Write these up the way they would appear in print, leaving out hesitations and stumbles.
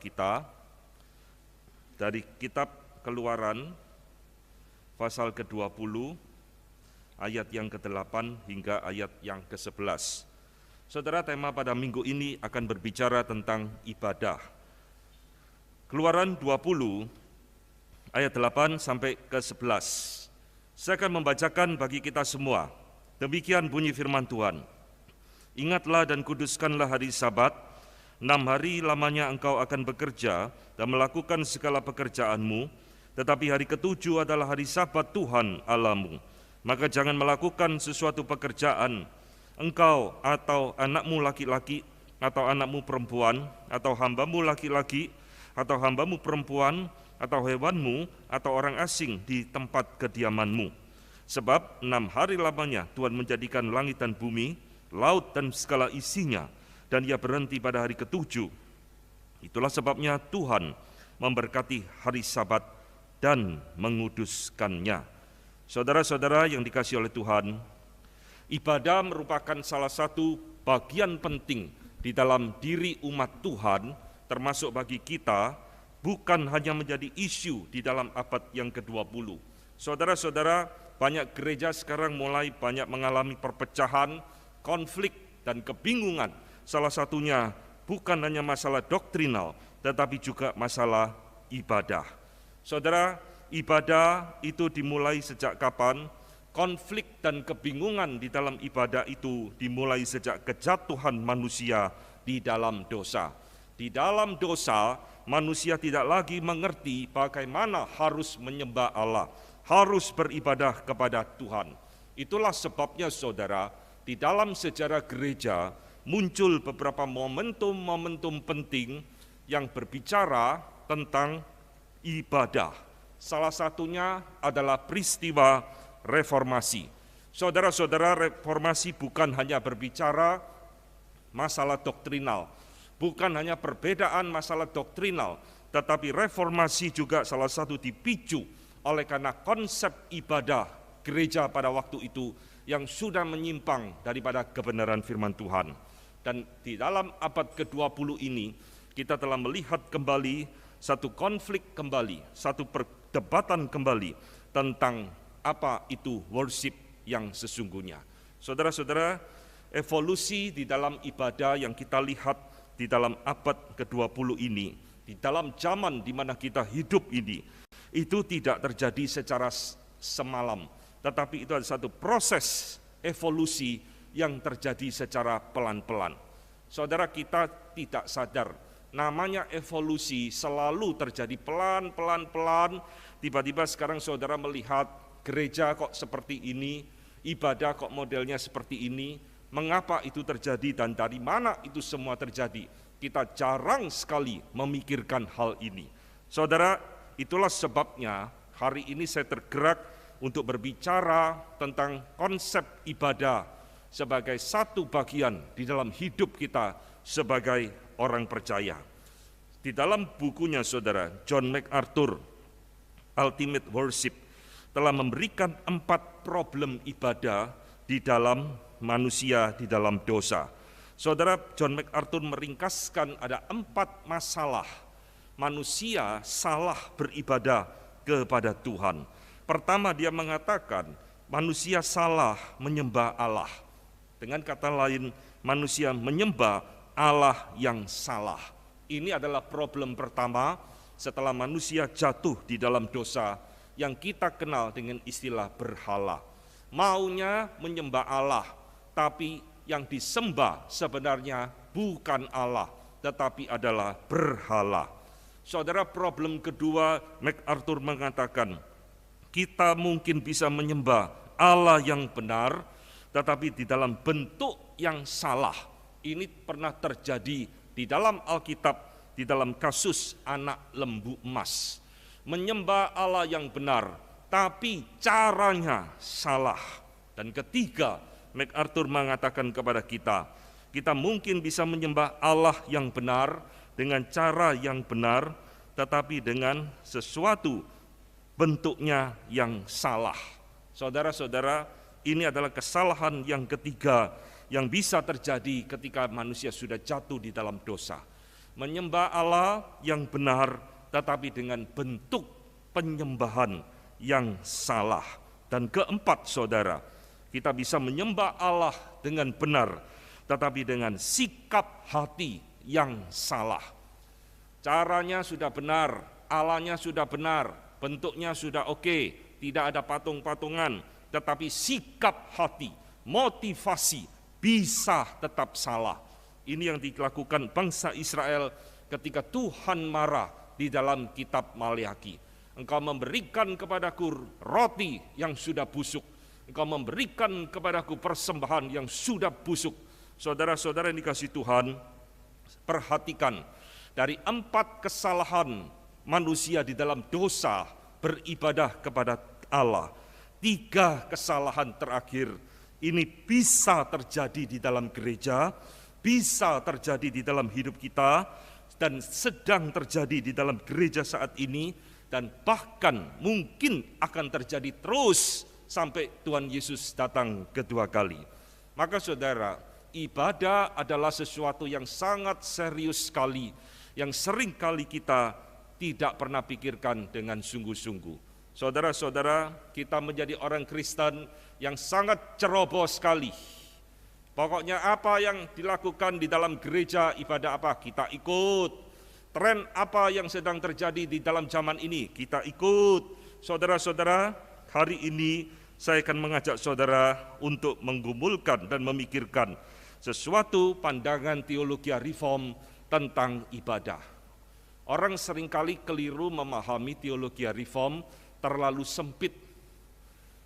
kita dari kitab Keluaran pasal ke-20 ayat yang ke-8 hingga ayat yang ke-11. Saudara, tema pada minggu ini akan berbicara tentang ibadah. Keluaran 20 ayat 8 sampai ke-11. Saya akan membacakan bagi kita semua. Demikian bunyi firman Tuhan. Ingatlah dan kuduskanlah hari Sabat. 6 hari lamanya engkau akan bekerja dan melakukan segala pekerjaanmu, tetapi hari ke-7 adalah hari Sabat Tuhan Allahmu. Maka jangan melakukan sesuatu pekerjaan, engkau atau anakmu laki-laki, atau anakmu perempuan, atau hambamu laki-laki, atau hambamu perempuan, atau hewanmu, atau orang asing di tempat kediamanmu. Sebab 6 hari lamanya Tuhan menjadikan langit dan bumi, laut dan segala isinya, dan ia berhenti pada hari ke-7. Itulah sebabnya Tuhan memberkati hari Sabat dan menguduskannya. Saudara-saudara yang dikasihi oleh Tuhan, ibadah merupakan salah satu bagian penting di dalam diri umat Tuhan, termasuk bagi kita, bukan hanya menjadi isu di dalam abad yang ke-20. Saudara-saudara, banyak gereja sekarang mulai banyak mengalami perpecahan, konflik, dan kebingungan. Salah satunya bukan hanya masalah doktrinal, tetapi juga masalah ibadah. Saudara, ibadah itu dimulai sejak kapan? Konflik dan kebingungan di dalam ibadah itu dimulai sejak kejatuhan manusia di dalam dosa. Di dalam dosa, manusia tidak lagi mengerti bagaimana harus menyembah Allah, harus beribadah kepada Tuhan. Itulah sebabnya saudara, di dalam sejarah gereja muncul beberapa momentum-momentum penting yang berbicara tentang ibadah. Salah satunya adalah peristiwa reformasi. Saudara-saudara, reformasi bukan hanya berbicara masalah doktrinal, bukan hanya perbedaan masalah doktrinal, tetapi reformasi juga salah satu dipicu oleh karena konsep ibadah gereja pada waktu itu yang sudah menyimpang daripada kebenaran firman Tuhan. Dan di dalam abad ke-20 ini, kita telah melihat kembali satu konflik kembali, satu perdebatan kembali tentang apa itu worship yang sesungguhnya. Saudara-saudara, evolusi di dalam ibadah yang kita lihat di dalam abad ke-20 ini, di dalam zaman di mana kita hidup ini, itu tidak terjadi secara semalam, tetapi itu ada satu proses evolusi yang terjadi secara pelan-pelan. Saudara, kita tidak sadar, namanya evolusi selalu terjadi pelan-pelan. Tiba-tiba sekarang saudara melihat gereja kok seperti ini, ibadah kok modelnya seperti ini. Mengapa itu terjadi dan dari mana itu semua terjadi? Kita jarang sekali memikirkan hal ini. Saudara, itulah sebabnya hari ini saya tergerak untuk berbicara tentang konsep ibadah sebagai satu bagian di dalam hidup kita sebagai orang percaya. Di dalam bukunya saudara, John MacArthur, Ultimate Worship, telah memberikan 4 problem ibadah di dalam manusia di dalam dosa. Saudara, John MacArthur meringkaskan ada 4 masalah manusia salah beribadah kepada Tuhan. Pertama, dia mengatakan manusia salah menyembah Allah. Dengan kata lain, manusia menyembah Allah yang salah. Ini adalah problem pertama setelah manusia jatuh di dalam dosa yang kita kenal dengan istilah berhala. Maunya menyembah Allah, tapi yang disembah sebenarnya bukan Allah, tetapi adalah berhala. Saudara, problem kedua, MacArthur mengatakan, kita mungkin bisa menyembah Allah yang benar, tetapi di dalam bentuk yang salah. Ini pernah terjadi di dalam Alkitab, di dalam kasus anak lembu emas. Menyembah Allah yang benar, tapi caranya salah. Dan ketiga, MacArthur mengatakan kepada kita, kita mungkin bisa menyembah Allah yang benar dengan cara yang benar, tetapi dengan sesuatu bentuknya yang salah. Saudara-saudara, ini adalah kesalahan yang ketiga yang bisa terjadi ketika manusia sudah jatuh di dalam dosa. menyembah Allah yang benar, tetapi dengan bentuk penyembahan yang salah. Dan keempat, saudara, kita bisa menyembah Allah dengan benar, tetapi dengan sikap hati yang salah. Caranya sudah benar, Allahnya sudah benar, bentuknya sudah oke, tidak ada patung-patungan, tetapi sikap hati, motivasi bisa tetap salah. Ini yang dilakukan bangsa Israel ketika Tuhan marah di dalam kitab Maleakhi. Engkau memberikan kepadaku roti yang sudah busuk, engkau memberikan kepadaku persembahan yang sudah busuk. Saudara-saudara yang dikasihi Tuhan, perhatikan dari 4 kesalahan manusia di dalam dosa beribadah kepada Allah, 3 kesalahan terakhir ini bisa terjadi di dalam gereja, bisa terjadi di dalam hidup kita, dan sedang terjadi di dalam gereja saat ini, dan bahkan mungkin akan terjadi terus sampai Tuhan Yesus datang kedua kali. Maka saudara, ibadah adalah sesuatu yang sangat serius sekali, yang sering kali kita tidak pernah pikirkan dengan sungguh-sungguh. Saudara-saudara, kita menjadi orang Kristen yang sangat ceroboh sekali. Pokoknya apa yang dilakukan di dalam gereja, ibadah apa, kita ikut. Tren apa yang sedang terjadi di dalam zaman ini, kita ikut. Saudara-saudara, hari ini saya akan mengajak saudara untuk menggumulkan dan memikirkan sesuatu pandangan teologi reform tentang ibadah. Orang seringkali keliru memahami teologi reform terlalu sempit.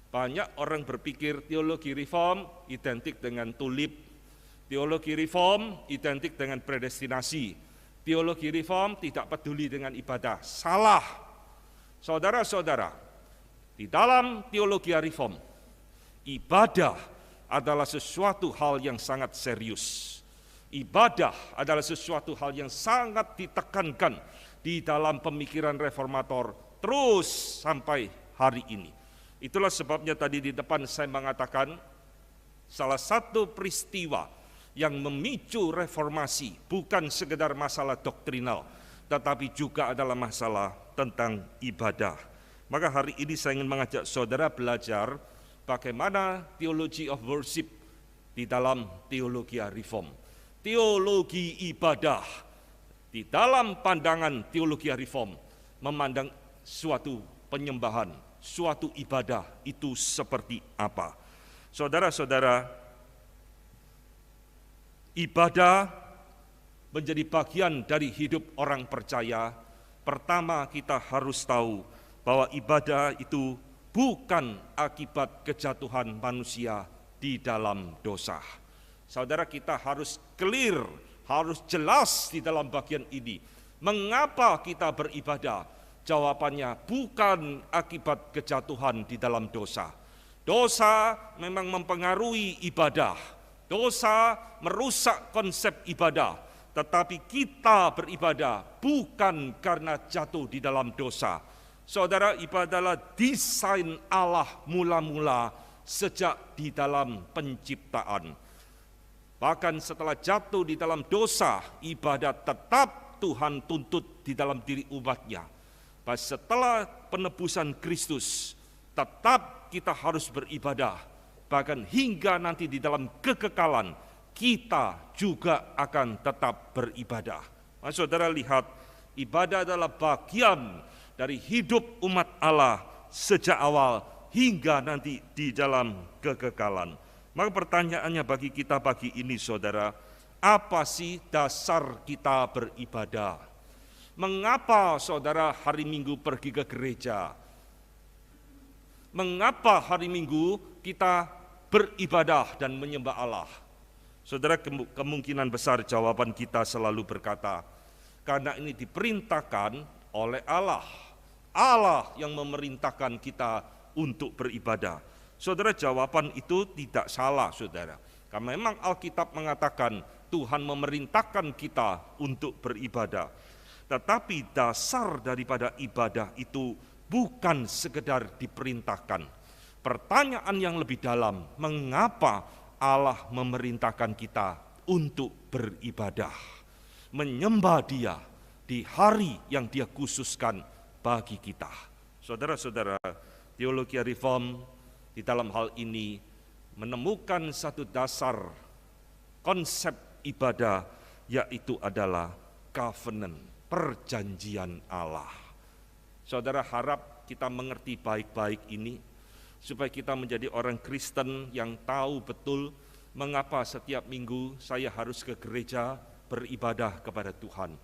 Banyak orang berpikir teologi reform identik dengan tulip, teologi reform identik dengan predestinasi, teologi reform tidak peduli dengan ibadah. Salah. Saudara-saudara, di dalam teologi reform, ibadah adalah sesuatu hal yang sangat serius. Ibadah adalah sesuatu hal yang sangat ditekankan di dalam pemikiran reformator terus sampai hari ini. Itulah sebabnya tadi di depan saya mengatakan salah satu peristiwa yang memicu reformasi bukan sekedar masalah doktrinal, tetapi juga adalah masalah tentang ibadah. Maka hari ini saya ingin mengajak saudara belajar bagaimana theology of worship di dalam teologi reform. Teologi ibadah di dalam pandangan teologi reform memandang suatu penyembahan, suatu ibadah itu seperti apa. Saudara-saudara, ibadah menjadi bagian dari hidup orang percaya. Pertama, kita harus tahu bahwa ibadah itu bukan akibat kejatuhan manusia di dalam dosa. Saudara, kita harus clear, harus jelas di dalam bagian ini. Mengapa kita beribadah? Jawabannya bukan akibat kejatuhan di dalam dosa. Dosa memang mempengaruhi ibadah. Dosa merusak konsep ibadah. Tetapi kita beribadah bukan karena jatuh di dalam dosa. Saudara, ibadah adalah desain Allah mula-mula sejak di dalam penciptaan. Bahkan setelah jatuh di dalam dosa, ibadah tetap Tuhan tuntut di dalam diri umatnya. Setelah penebusan Kristus, tetap kita harus beribadah. Bahkan hingga nanti di dalam kekekalan, kita juga akan tetap beribadah. Nah, saudara lihat, ibadah adalah bagian dari hidup umat Allah sejak awal hingga nanti di dalam kekekalan. Maka pertanyaannya bagi kita pagi ini, saudara, apa sih dasar kita beribadah? Mengapa saudara hari Minggu pergi ke gereja? Mengapa hari Minggu kita beribadah dan menyembah Allah? Saudara, kemungkinan besar jawaban kita selalu berkata, karena ini diperintahkan oleh Allah. Allah yang memerintahkan kita untuk beribadah. Saudara, jawaban itu tidak salah, saudara. Karena memang Alkitab mengatakan Tuhan memerintahkan kita untuk beribadah. Tetapi dasar daripada ibadah itu bukan sekedar diperintahkan. Pertanyaan yang lebih dalam, mengapa Allah memerintahkan kita untuk beribadah? menyembah Dia di hari yang Dia khususkan bagi kita. Saudara-saudara, teologi reform di dalam hal ini menemukan satu dasar konsep ibadah, yaitu adalah covenant, perjanjian Allah. Saudara, harap kita mengerti baik-baik ini, supaya kita menjadi orang Kristen yang tahu betul mengapa setiap minggu saya harus ke gereja beribadah kepada Tuhan.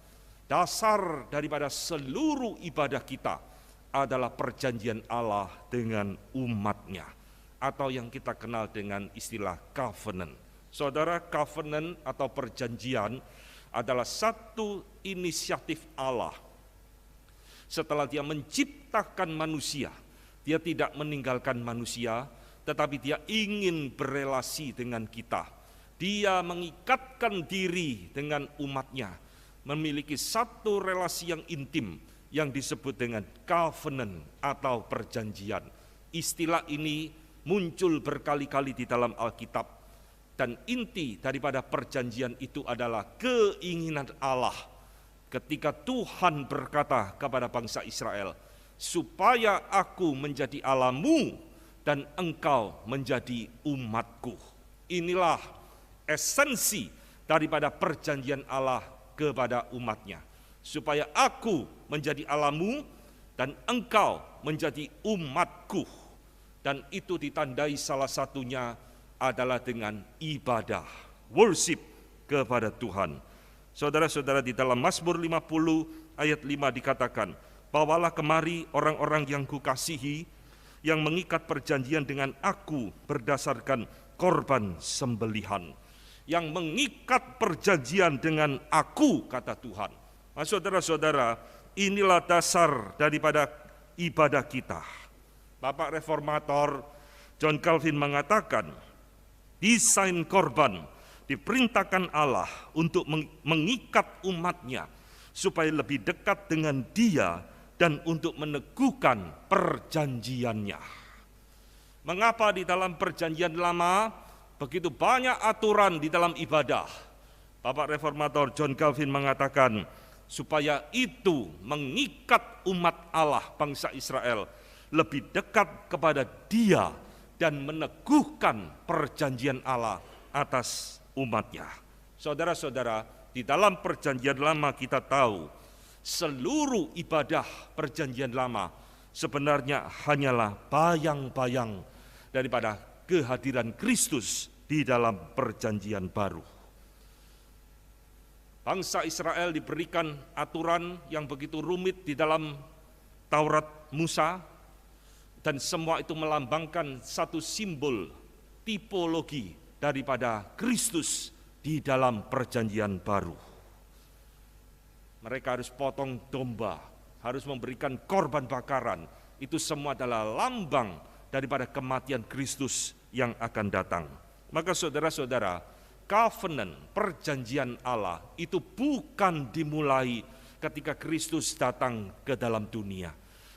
Dasar daripada seluruh ibadah kita adalah perjanjian Allah dengan umat-Nya, atau yang kita kenal dengan istilah covenant. Saudara, covenant atau perjanjian adalah satu inisiatif Allah. Setelah Dia menciptakan manusia, Dia tidak meninggalkan manusia, tetapi Dia ingin berelasi dengan kita. Dia mengikatkan diri dengan umat-Nya, memiliki satu relasi yang intim yang disebut dengan covenant atau perjanjian. Istilah ini muncul berkali-kali di dalam Alkitab, dan inti daripada perjanjian itu adalah keinginan Allah ketika Tuhan berkata kepada bangsa Israel, supaya aku menjadi Allahmu dan engkau menjadi umatku. Inilah esensi daripada perjanjian Allah kepada umat-Nya, supaya aku menjadi Allahmu dan engkau menjadi umatku. Dan itu ditandai salah satunya adalah dengan ibadah, worship kepada Tuhan. Saudara-saudara, di dalam Mazmur 50 ayat 5 dikatakan, bawalah kemari orang-orang yang kukasihi, yang mengikat perjanjian dengan aku berdasarkan korban sembelihan. Yang mengikat perjanjian dengan aku, kata Tuhan. Nah, saudara-saudara, inilah dasar daripada ibadah kita. Bapak Reformator John Calvin mengatakan, desain korban diperintahkan Allah untuk mengikat umat-Nya supaya lebih dekat dengan Dia dan untuk meneguhkan perjanjiannya. Mengapa di dalam perjanjian lama begitu banyak aturan di dalam ibadah? Bapak Reformator John Calvin mengatakan, supaya itu mengikat umat Allah, bangsa Israel, lebih dekat kepada Dia dan meneguhkan perjanjian Allah atas umat-Nya. Saudara-saudara, di dalam perjanjian lama kita tahu seluruh ibadah perjanjian lama sebenarnya hanyalah bayang-bayang daripada kehadiran Kristus di dalam perjanjian baru. Bangsa Israel diberikan aturan yang begitu rumit di dalam Taurat Musa, dan semua itu melambangkan satu simbol tipologi daripada Kristus di dalam perjanjian baru. Mereka harus potong domba, harus memberikan korban bakaran. Itu semua adalah lambang daripada kematian Kristus yang akan datang. Maka saudara-saudara, covenant, perjanjian Allah itu bukan dimulai ketika Kristus datang ke dalam dunia.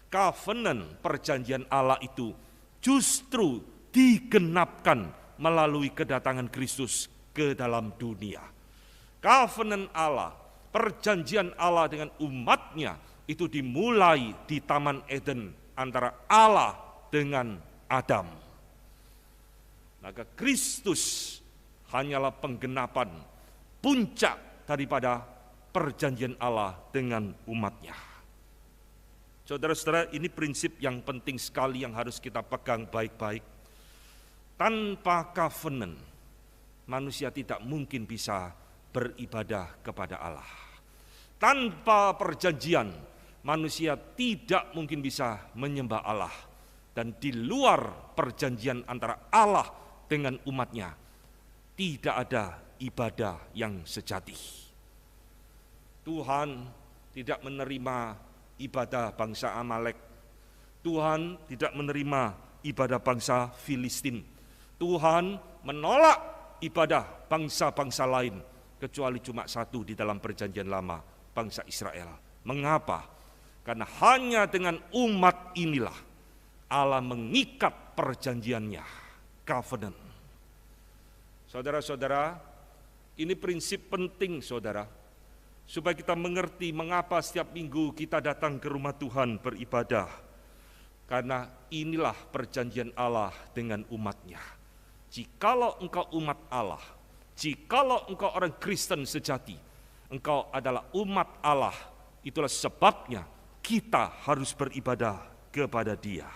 Covenant, perjanjian Allah itu justru digenapkan melalui kedatangan Kristus ke dalam dunia. Covenant Allah, perjanjian Allah dengan umat-Nya itu dimulai di Taman Eden antara Allah dengan Adam. Maka Kristus hanyalah penggenapan puncak daripada perjanjian Allah dengan umat-Nya. Saudara-saudara, ini prinsip yang penting sekali yang harus kita pegang baik-baik. Tanpa covenant, manusia tidak mungkin bisa beribadah kepada Allah. Tanpa perjanjian, manusia tidak mungkin bisa menyembah Allah. Dan di luar perjanjian antara Allah dengan umat-Nya, tidak ada ibadah yang sejati. Tuhan tidak menerima ibadah bangsa Amalek. Tuhan tidak menerima ibadah bangsa Filistin. Tuhan menolak ibadah bangsa-bangsa lain, kecuali cuma satu di dalam perjanjian lama, bangsa Israel. Mengapa? Karena hanya dengan umat inilah Allah mengikat perjanjiannya, covenant. Saudara-saudara, ini prinsip penting, saudara. supaya kita mengerti mengapa setiap minggu kita datang ke rumah Tuhan beribadah. Karena inilah perjanjian Allah dengan umatnya. Jikalau engkau umat Allah, jikalau engkau orang Kristen sejati, engkau adalah umat Allah, itulah sebabnya kita harus beribadah kepada Dia.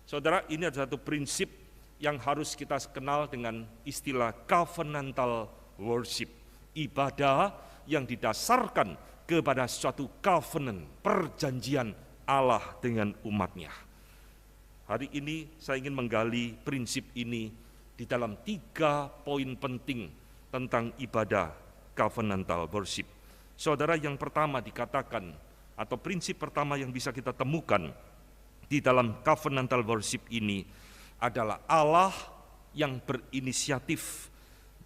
Saudara, ini ada satu prinsip yang harus kita kenal dengan istilah covenantal worship. Ibadah yang didasarkan kepada suatu covenant, perjanjian Allah dengan umatnya. Hari ini saya ingin menggali prinsip ini di dalam 3 poin penting tentang ibadah covenantal worship. Saudara, yang pertama dikatakan, atau prinsip pertama yang bisa kita temukan di dalam covenantal worship ini adalah Allah yang berinisiatif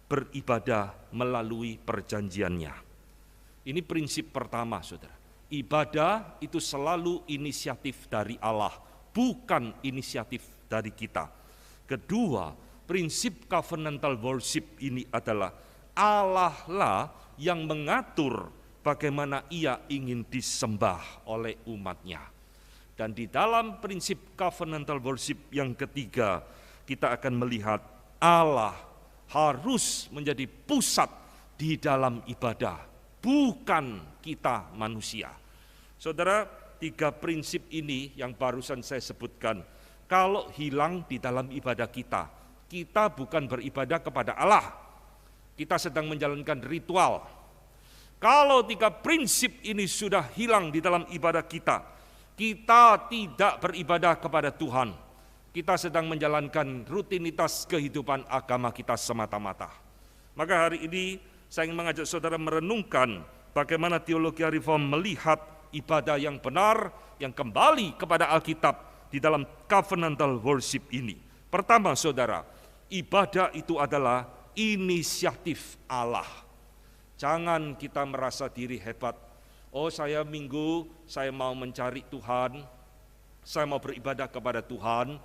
beribadah melalui perjanjiannya. Ini prinsip pertama, saudara. Ibadah itu selalu inisiatif dari Allah, bukan inisiatif dari kita. Kedua, prinsip covenantal worship ini adalah Allah lah yang mengatur bagaimana Ia ingin disembah oleh umatnya. Dan di dalam prinsip covenantal worship yang ketiga, kita akan melihat Allah harus menjadi pusat di dalam ibadah, bukan kita manusia. Saudara, 3 prinsip ini yang barusan saya sebutkan, kalau hilang di dalam ibadah kita, kita bukan beribadah kepada Allah, kita sedang menjalankan ritual. Kalau 3 prinsip ini sudah hilang di dalam ibadah kita, kita tidak beribadah kepada Tuhan. Kita sedang menjalankan rutinitas kehidupan agama kita semata-mata. Maka hari ini saya ingin mengajak saudara merenungkan bagaimana teologi reform melihat ibadah yang benar, yang kembali kepada Alkitab di dalam covenantal worship ini. Pertama, saudara, ibadah itu adalah inisiatif Allah. Jangan kita merasa diri hebat. Oh, saya minggu, saya mau mencari Tuhan, saya mau beribadah kepada Tuhan.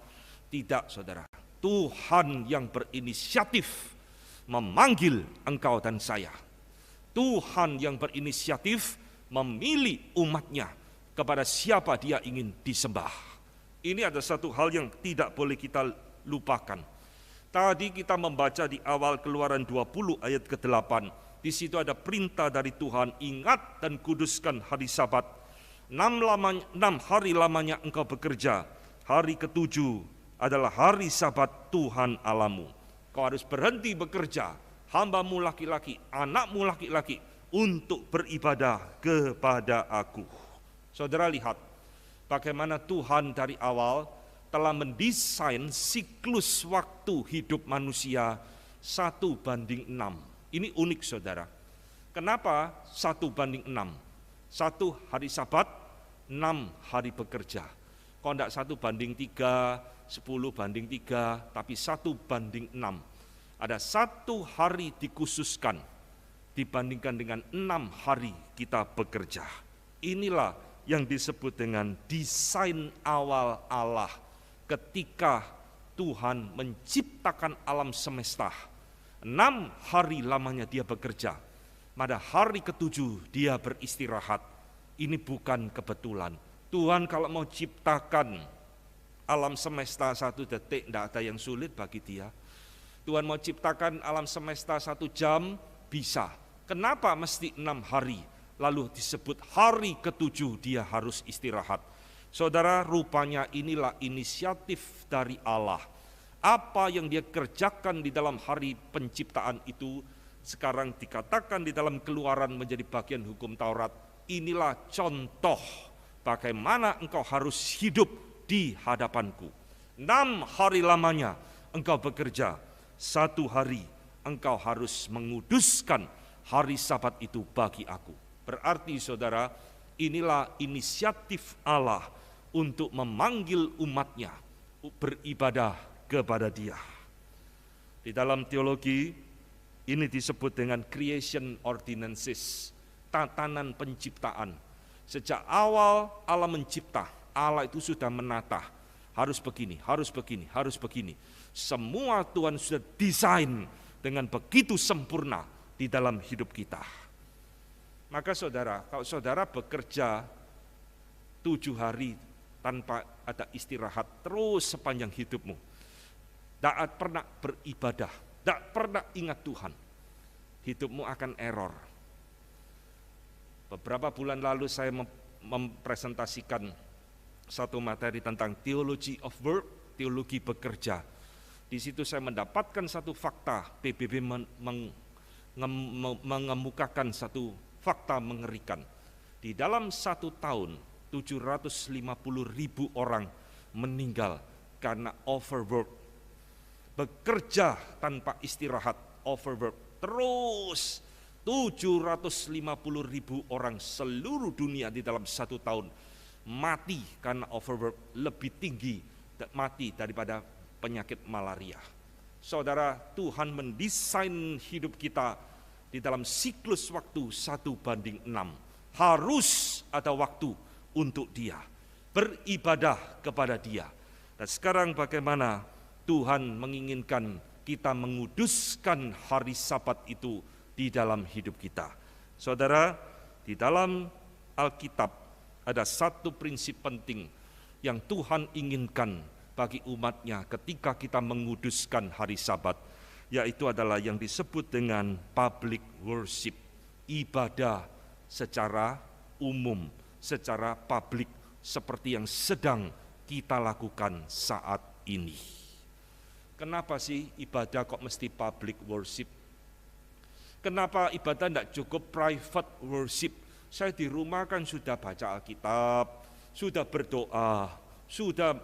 Tidak, saudara. Tuhan yang berinisiatif memanggil engkau dan saya. Tuhan yang berinisiatif memilih umatnya kepada siapa Dia ingin disembah. Ini ada satu hal yang tidak boleh kita lupakan. Tadi kita membaca di awal Keluaran 20 ayat ke-8. Di situ ada perintah dari Tuhan, ingat dan kuduskan hari Sabat. 6 hari lamanya engkau bekerja. Hari ke-7 adalah hari Sabat Tuhan Allahmu. Kau harus berhenti bekerja, hambamu laki-laki, anakmu laki-laki, untuk beribadah kepada Aku. Saudara, lihat bagaimana Tuhan dari awal telah mendesain siklus waktu hidup manusia 1:6. Ini unik, saudara. Kenapa 1:6? 1 hari Sabat, 6 hari bekerja. Kok enggak 1:3, 10:3, tapi 1:6. Ada 1 hari dikhususkan dibandingkan dengan 6 hari kita bekerja. Inilah yang disebut dengan desain awal Allah ketika Tuhan menciptakan alam semesta. 6 hari lamanya Dia bekerja, pada hari ke-7 Dia beristirahat. Ini bukan kebetulan. Tuhan kalau mau ciptakan alam semesta 1 detik, tidak ada yang sulit bagi Dia. Tuhan mau ciptakan alam semesta 1 jam, bisa. Kenapa mesti 6 hari? Lalu disebut hari ke-7 Dia harus istirahat. Saudara, rupanya inilah inisiatif dari Allah. Apa yang Dia kerjakan di dalam hari penciptaan itu sekarang dikatakan di dalam Keluaran menjadi bagian hukum Taurat. Inilah contoh bagaimana engkau harus hidup di hadapanku. 6 hari lamanya engkau bekerja, 1 hari engkau harus menguduskan hari Sabat itu bagi Aku. Berarti, saudara, inilah inisiatif Allah untuk memanggil umatnya beribadah kepada Dia. Di dalam teologi ini disebut dengan creation ordinances, tatanan penciptaan. Sejak awal Allah mencipta, Allah itu sudah menata, harus begini, harus begini, harus begini. Semua Tuhan sudah desain dengan begitu sempurna di dalam hidup kita. Maka saudara, kalau saudara bekerja 7 hari tanpa ada istirahat terus sepanjang hidupmu, tak pernah beribadah, tak pernah ingat Tuhan, hidupmu akan error. Beberapa bulan lalu saya mempresentasikan satu materi tentang theology of work, teologi bekerja. Di situ saya mendapatkan satu fakta, PBB mengemukakan satu fakta mengerikan. Di dalam 1 tahun, 750.000 orang meninggal karena overwork. Bekerja tanpa istirahat, overwork. Terus 750.000 orang seluruh dunia di dalam 1 tahun mati karena overwork, lebih tinggi mati daripada penyakit malaria. Saudara, Tuhan mendesain hidup kita di dalam siklus waktu 1:6. Harus ada waktu untuk Dia, beribadah kepada Dia. Dan sekarang bagaimana Tuhan menginginkan kita menguduskan hari Sabat itu di dalam hidup kita. Saudara, di dalam Alkitab ada satu prinsip penting yang Tuhan inginkan bagi umatnya ketika kita menguduskan hari Sabat, yaitu adalah yang disebut dengan public worship, ibadah secara umum, secara publik, seperti yang sedang kita lakukan saat ini. Kenapa sih ibadah kok mesti public worship? Kenapa ibadah tidak cukup private worship? Saya di rumah kan sudah baca Alkitab, sudah berdoa, sudah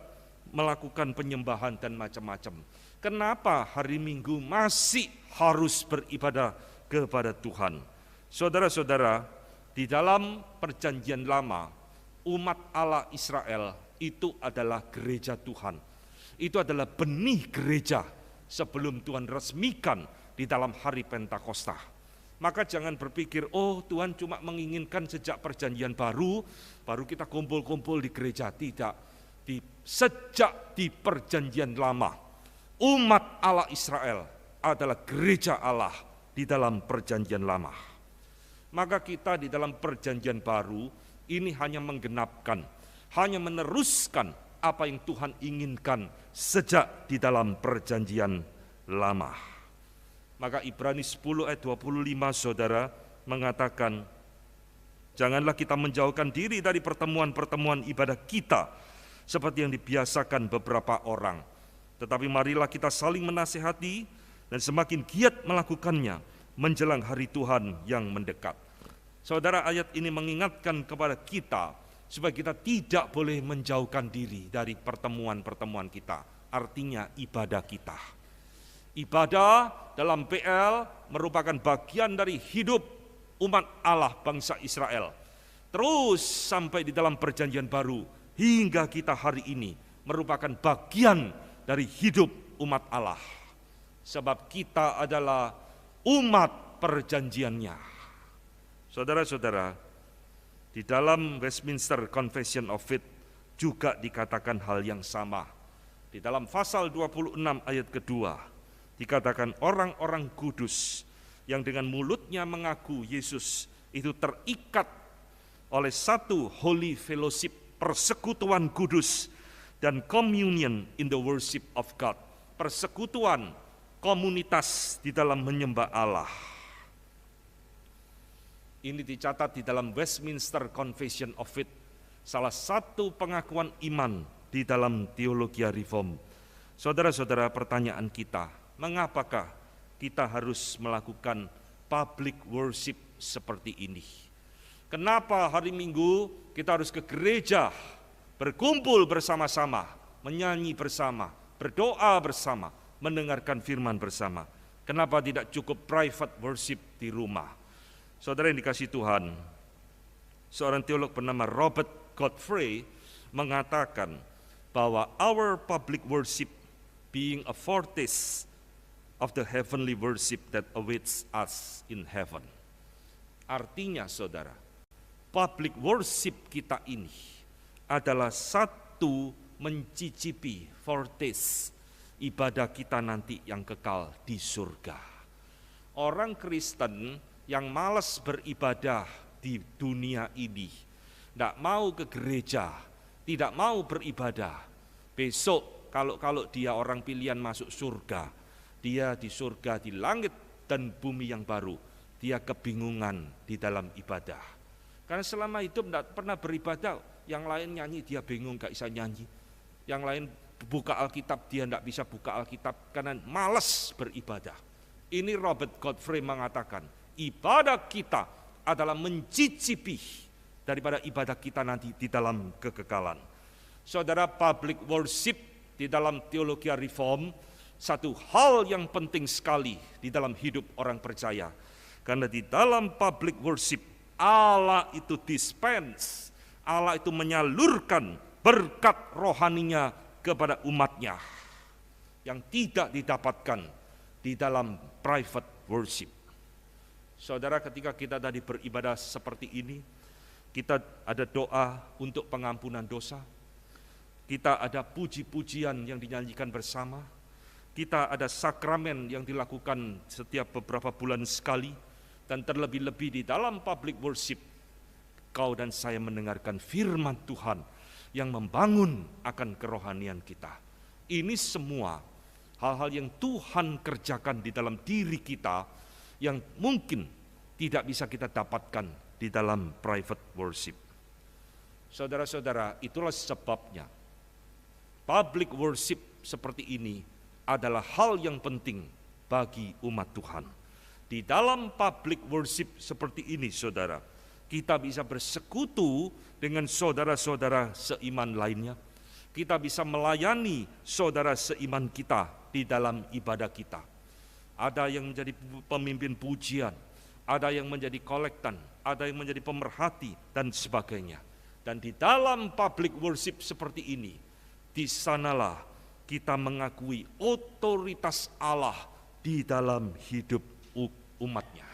melakukan penyembahan dan macam-macam. Kenapa hari Minggu masih harus beribadah kepada Tuhan? Saudara-saudara, di dalam Perjanjian Lama, umat Allah Israel itu adalah gereja Tuhan. Itu adalah benih gereja sebelum Tuhan resmikan di dalam hari Pentakosta. Maka jangan berpikir, oh Tuhan cuma menginginkan sejak Perjanjian baru kita kumpul-kumpul di gereja. Tidak. Sejak di Perjanjian Lama, umat Allah Israel adalah gereja Allah di dalam Perjanjian Lama. Maka kita di dalam Perjanjian baru ini hanya menggenapkan, hanya meneruskan apa yang Tuhan inginkan sejak di dalam Perjanjian Lama. Maka Ibrani 10 ayat 25 saudara mengatakan, janganlah kita menjauhkan diri dari pertemuan-pertemuan ibadah kita seperti yang dibiasakan beberapa orang. Tetapi marilah kita saling menasihati dan semakin giat melakukannya menjelang hari Tuhan yang mendekat. Saudara, ayat ini mengingatkan kepada kita supaya kita tidak boleh menjauhkan diri dari pertemuan-pertemuan kita. Artinya ibadah kita. Ibadah dalam PL merupakan bagian dari hidup umat Allah bangsa Israel. Terus sampai di dalam Perjanjian Baru hingga kita hari ini merupakan bagian dari hidup umat Allah. Sebab kita adalah umat perjanjiannya. Saudara-saudara, di dalam Westminster Confession of Faith juga dikatakan hal yang sama. Di dalam pasal 26 ayat kedua, dikatakan orang-orang kudus yang dengan mulutnya mengaku Yesus itu terikat oleh satu holy fellowship, persekutuan kudus, dan communion in the worship of God, persekutuan komunitas di dalam menyembah Allah. Ini dicatat di dalam Westminster Confession of Faith, salah satu pengakuan iman di dalam teologi reform. Saudara-saudara, pertanyaan kita, mengapakah kita harus melakukan public worship seperti ini? Kenapa hari Minggu kita harus ke gereja, berkumpul bersama-sama, menyanyi bersama, berdoa bersama, mendengarkan firman bersama? Kenapa tidak cukup private worship di rumah? Saudara yang dikasihi Tuhan, seorang teolog bernama Robert Godfrey mengatakan bahwa our public worship being a foretaste of the heavenly worship that awaits us in heaven. Artinya saudara, public worship kita ini adalah satu mencicipi foretaste ibadah kita nanti yang kekal di surga. Orang Kristen yang malas beribadah di dunia ini, tidak mau ke gereja, tidak mau beribadah. Besok kalau dia orang pilihan masuk surga, dia di surga, di langit dan bumi yang baru, dia kebingungan di dalam ibadah. Karena selama hidup tidak pernah beribadah, yang lain nyanyi dia bingung gak bisa nyanyi, yang lain buka Alkitab dia tidak bisa buka Alkitab karena malas beribadah. Ini Robert Godfrey mengatakan, ibadah kita adalah mencicipi daripada ibadah kita nanti di dalam kekekalan. Saudara, public worship di dalam teologi reform satu hal yang penting sekali di dalam hidup orang percaya. Karena di dalam public worship Allah itu dispense, Allah itu menyalurkan berkat rohaninya kepada umatnya yang tidak didapatkan di dalam private worship. Saudara, ketika kita tadi beribadah seperti ini, kita ada doa untuk pengampunan dosa, kita ada puji-pujian yang dinyanyikan bersama, kita ada sakramen yang dilakukan setiap beberapa bulan sekali, dan terlebih-lebih di dalam public worship, kau dan saya mendengarkan firman Tuhan yang membangun akan kerohanian kita. Ini semua hal-hal yang Tuhan kerjakan di dalam diri kita yang mungkin tidak bisa kita dapatkan di dalam private worship. Saudara-saudara, itulah sebabnya public worship seperti ini adalah hal yang penting bagi umat Tuhan. Di dalam public worship seperti ini, saudara, kita bisa bersekutu dengan saudara-saudara seiman lainnya. Kita bisa melayani saudara seiman kita di dalam ibadah kita. Ada yang menjadi pemimpin pujian, ada yang menjadi kolektan, ada yang menjadi pemerhati, dan sebagainya. Dan di dalam public worship seperti ini, di sanalah kita mengakui otoritas Allah di dalam hidup umatnya.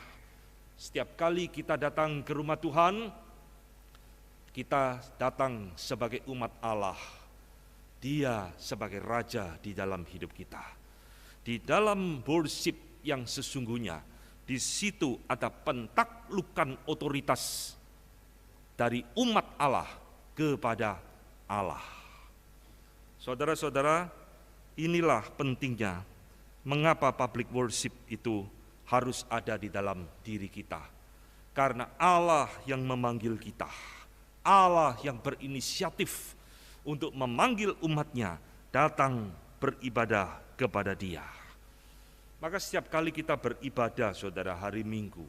Setiap kali kita datang ke rumah Tuhan, kita datang sebagai umat Allah. Dia sebagai raja di dalam hidup kita. Di dalam worship yang sesungguhnya, di situ ada pentaklukan otoritas dari umat Allah kepada Allah. Saudara-saudara, inilah pentingnya mengapa public worship itu harus ada di dalam diri kita. Karena Allah yang memanggil kita, Allah yang berinisiatif untuk memanggil umatnya datang beribadah kepada Dia. Maka setiap kali kita beribadah, saudara, hari Minggu,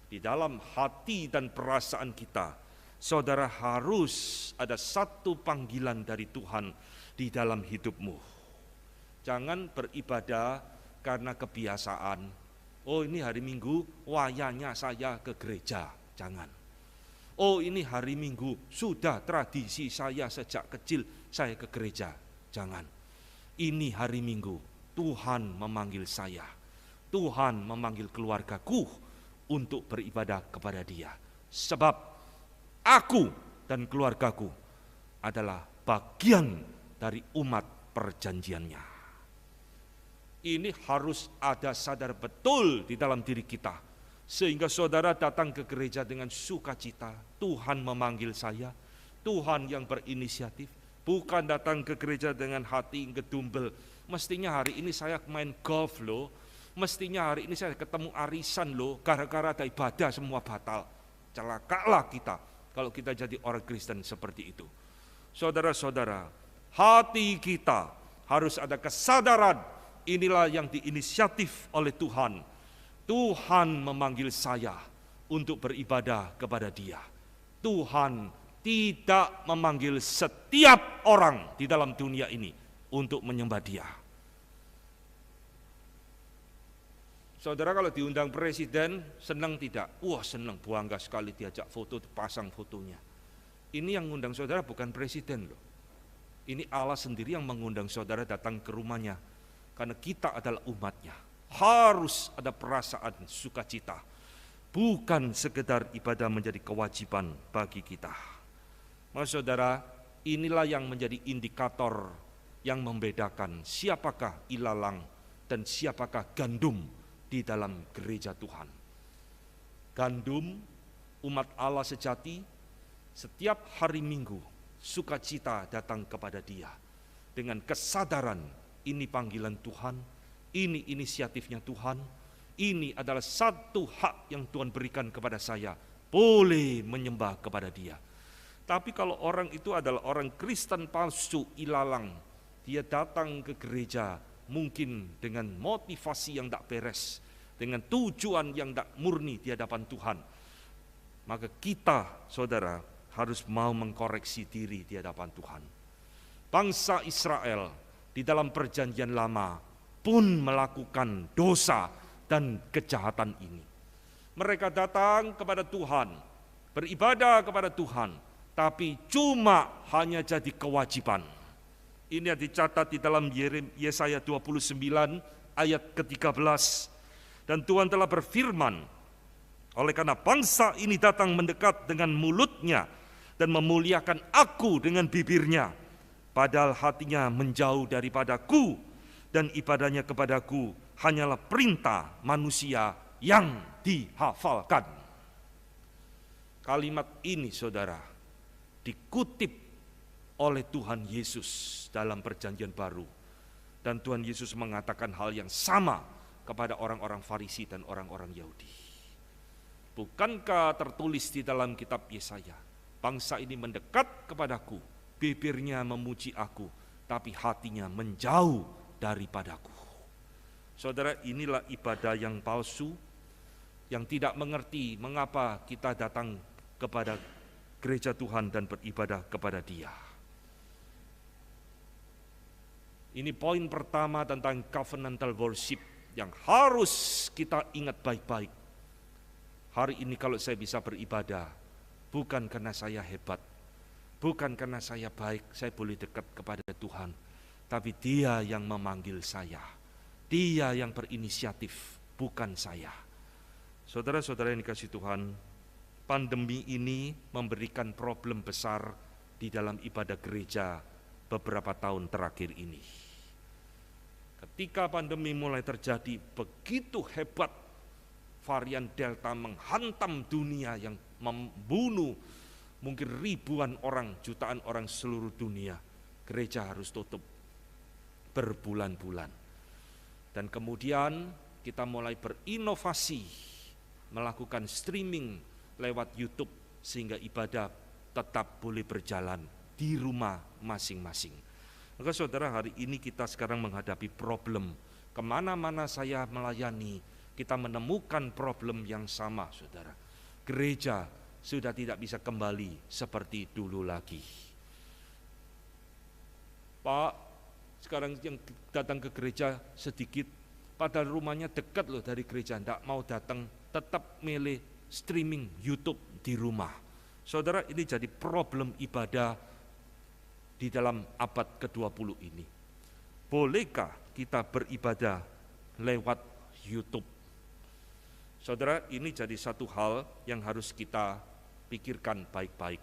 di dalam hati dan perasaan kita, saudara, harus ada satu panggilan dari Tuhan di dalam hidupmu. Jangan beribadah karena kebiasaan. Oh, ini hari Minggu, wayanya saya ke gereja. Jangan. Oh, ini hari Minggu, sudah tradisi saya sejak kecil saya ke gereja. Jangan. Ini hari Minggu, Tuhan memanggil saya. Tuhan memanggil keluargaku untuk beribadah kepada Dia. Sebab aku dan keluargaku adalah bagian dari umat perjanjiannya. Ini harus ada sadar betul di dalam diri kita. Sehingga saudara datang ke gereja dengan sukacita. Tuhan memanggil saya, Tuhan yang berinisiatif. Bukan datang ke gereja dengan hati gedumbel. Mestinya hari ini saya main golf loh. Mestinya hari ini saya ketemu arisan loh. Gara-gara ada ibadah semua batal. Celakalah kita kalau kita jadi orang Kristen seperti itu. Saudara-saudara, hati kita harus ada kesadaran. Inilah yang diinisiatif oleh Tuhan. Tuhan memanggil saya untuk beribadah kepada Dia. Tuhan tidak memanggil setiap orang di dalam dunia ini untuk menyembah Dia. Saudara, kalau diundang presiden, senang tidak? Wah, senang, bangga sekali diajak foto, pasang fotonya. Ini yang mengundang saudara bukan presiden loh. Ini Allah sendiri yang mengundang saudara datang ke rumahnya. Karena kita adalah umatnya, harus ada perasaan sukacita. Bukan sekedar ibadah menjadi kewajiban bagi kita. Maka saudara, inilah yang menjadi indikator yang membedakan siapakah ilalang dan siapakah gandum di dalam gereja Tuhan. Gandum umat Allah sejati, setiap hari Minggu sukacita datang kepada Dia dengan kesadaran ini panggilan Tuhan, ini inisiatifnya Tuhan, ini adalah satu hak yang Tuhan berikan kepada saya, boleh menyembah kepada Dia. Tapi kalau orang itu adalah orang Kristen palsu, ilalang, dia datang ke gereja mungkin dengan motivasi yang tidak beres, dengan tujuan yang tidak murni di hadapan Tuhan, maka kita, saudara, harus mau mengkoreksi diri di hadapan Tuhan. Bangsa Israel di dalam perjanjian lama pun melakukan dosa dan kejahatan ini. Mereka datang kepada Tuhan, beribadah kepada Tuhan, tapi cuma hanya jadi kewajiban. Ini yang dicatat di dalam Yesaya 29 ayat ke-13. Dan Tuhan telah berfirman, oleh karena bangsa ini datang mendekat dengan mulutnya dan memuliakan aku dengan bibirnya, padahal hatinya menjauh daripadaku dan ibadahnya kepadaku hanyalah perintah manusia yang dihafalkan. Kalimat ini, saudara, dikutip oleh Tuhan Yesus dalam perjanjian baru. Dan Tuhan Yesus mengatakan hal yang sama kepada orang-orang Farisi dan orang-orang Yahudi. Bukankah tertulis di dalam kitab Yesaya, bangsa ini mendekat kepadaku, bibirnya memuji aku, tapi hatinya menjauh daripadaku. Saudara, inilah ibadah yang palsu, yang tidak mengerti mengapa kita datang kepada gereja Tuhan dan beribadah kepada Dia. Ini poin pertama tentang covenantal worship yang harus kita ingat baik-baik. Hari ini kalau saya bisa beribadah, bukan karena saya hebat, bukan karena saya baik, saya boleh dekat kepada Tuhan, tapi Dia yang memanggil saya, Dia yang berinisiatif, bukan saya. Saudara-saudara yang dikasihi Tuhan, pandemi ini memberikan problem besar di dalam ibadah gereja beberapa tahun terakhir ini. Ketika pandemi mulai terjadi, begitu hebat varian Delta menghantam dunia yang membunuh mungkin ribuan orang, jutaan orang seluruh dunia. Gereja harus tutup berbulan-bulan. Dan kemudian kita mulai berinovasi, melakukan streaming lewat YouTube sehingga ibadah tetap boleh berjalan di rumah masing-masing. Maka saudara, hari ini kita sekarang menghadapi problem. Kemana-mana saya melayani, kita menemukan problem yang sama, saudara. Gereja sudah tidak bisa kembali seperti dulu lagi. Pak, sekarang yang datang ke gereja sedikit, padahal rumahnya dekat loh dari gereja, tidak mau datang, tetap milih streaming YouTube di rumah. Saudara, ini jadi problem ibadah di dalam abad ke-20 ini. Bolehkah kita beribadah lewat YouTube? Saudara, ini jadi satu hal yang harus kita pikirkan baik-baik.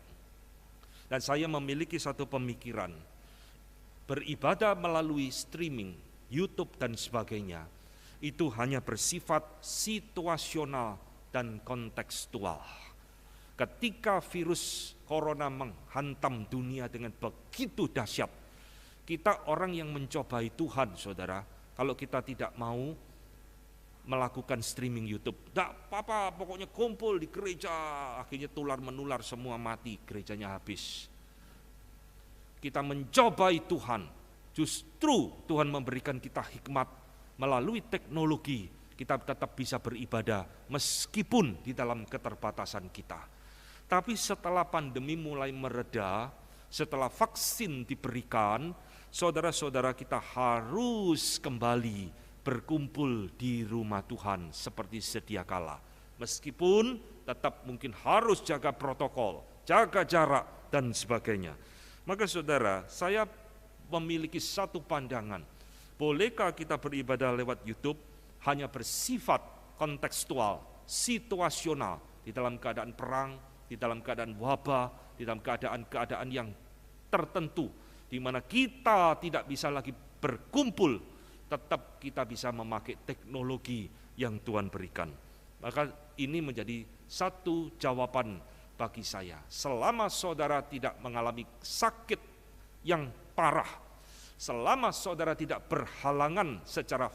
Dan saya memiliki satu pemikiran, beribadah melalui streaming, YouTube dan sebagainya, itu hanya bersifat situasional dan kontekstual. Ketika virus corona menghantam dunia dengan begitu dahsyat, kita orang yang mencobai Tuhan, saudara, kalau kita tidak mau melakukan streaming YouTube, tidak apa-apa, pokoknya kumpul di gereja, akhirnya tular-menular, semua mati, gerejanya habis. Kita mencobai Tuhan, justru Tuhan memberikan kita hikmat melalui teknologi, kita tetap bisa beribadah meskipun di dalam keterbatasan kita. Tapi setelah pandemi mulai mereda, setelah vaksin diberikan, saudara-saudara kita harus kembali berkumpul di rumah Tuhan seperti sedia kala. Meskipun tetap mungkin harus jaga protokol, jaga jarak dan sebagainya. Maka saudara, saya memiliki satu pandangan. Bolehkah kita beribadah lewat YouTube hanya bersifat kontekstual, situasional, di dalam keadaan perang, di dalam keadaan wabah, di dalam keadaan-keadaan yang tertentu, di mana kita tidak bisa lagi berkumpul, tetap kita bisa memakai teknologi yang Tuhan berikan. Maka ini menjadi satu jawaban bagi saya. Selama saudara tidak mengalami sakit yang parah, selama saudara tidak berhalangan secara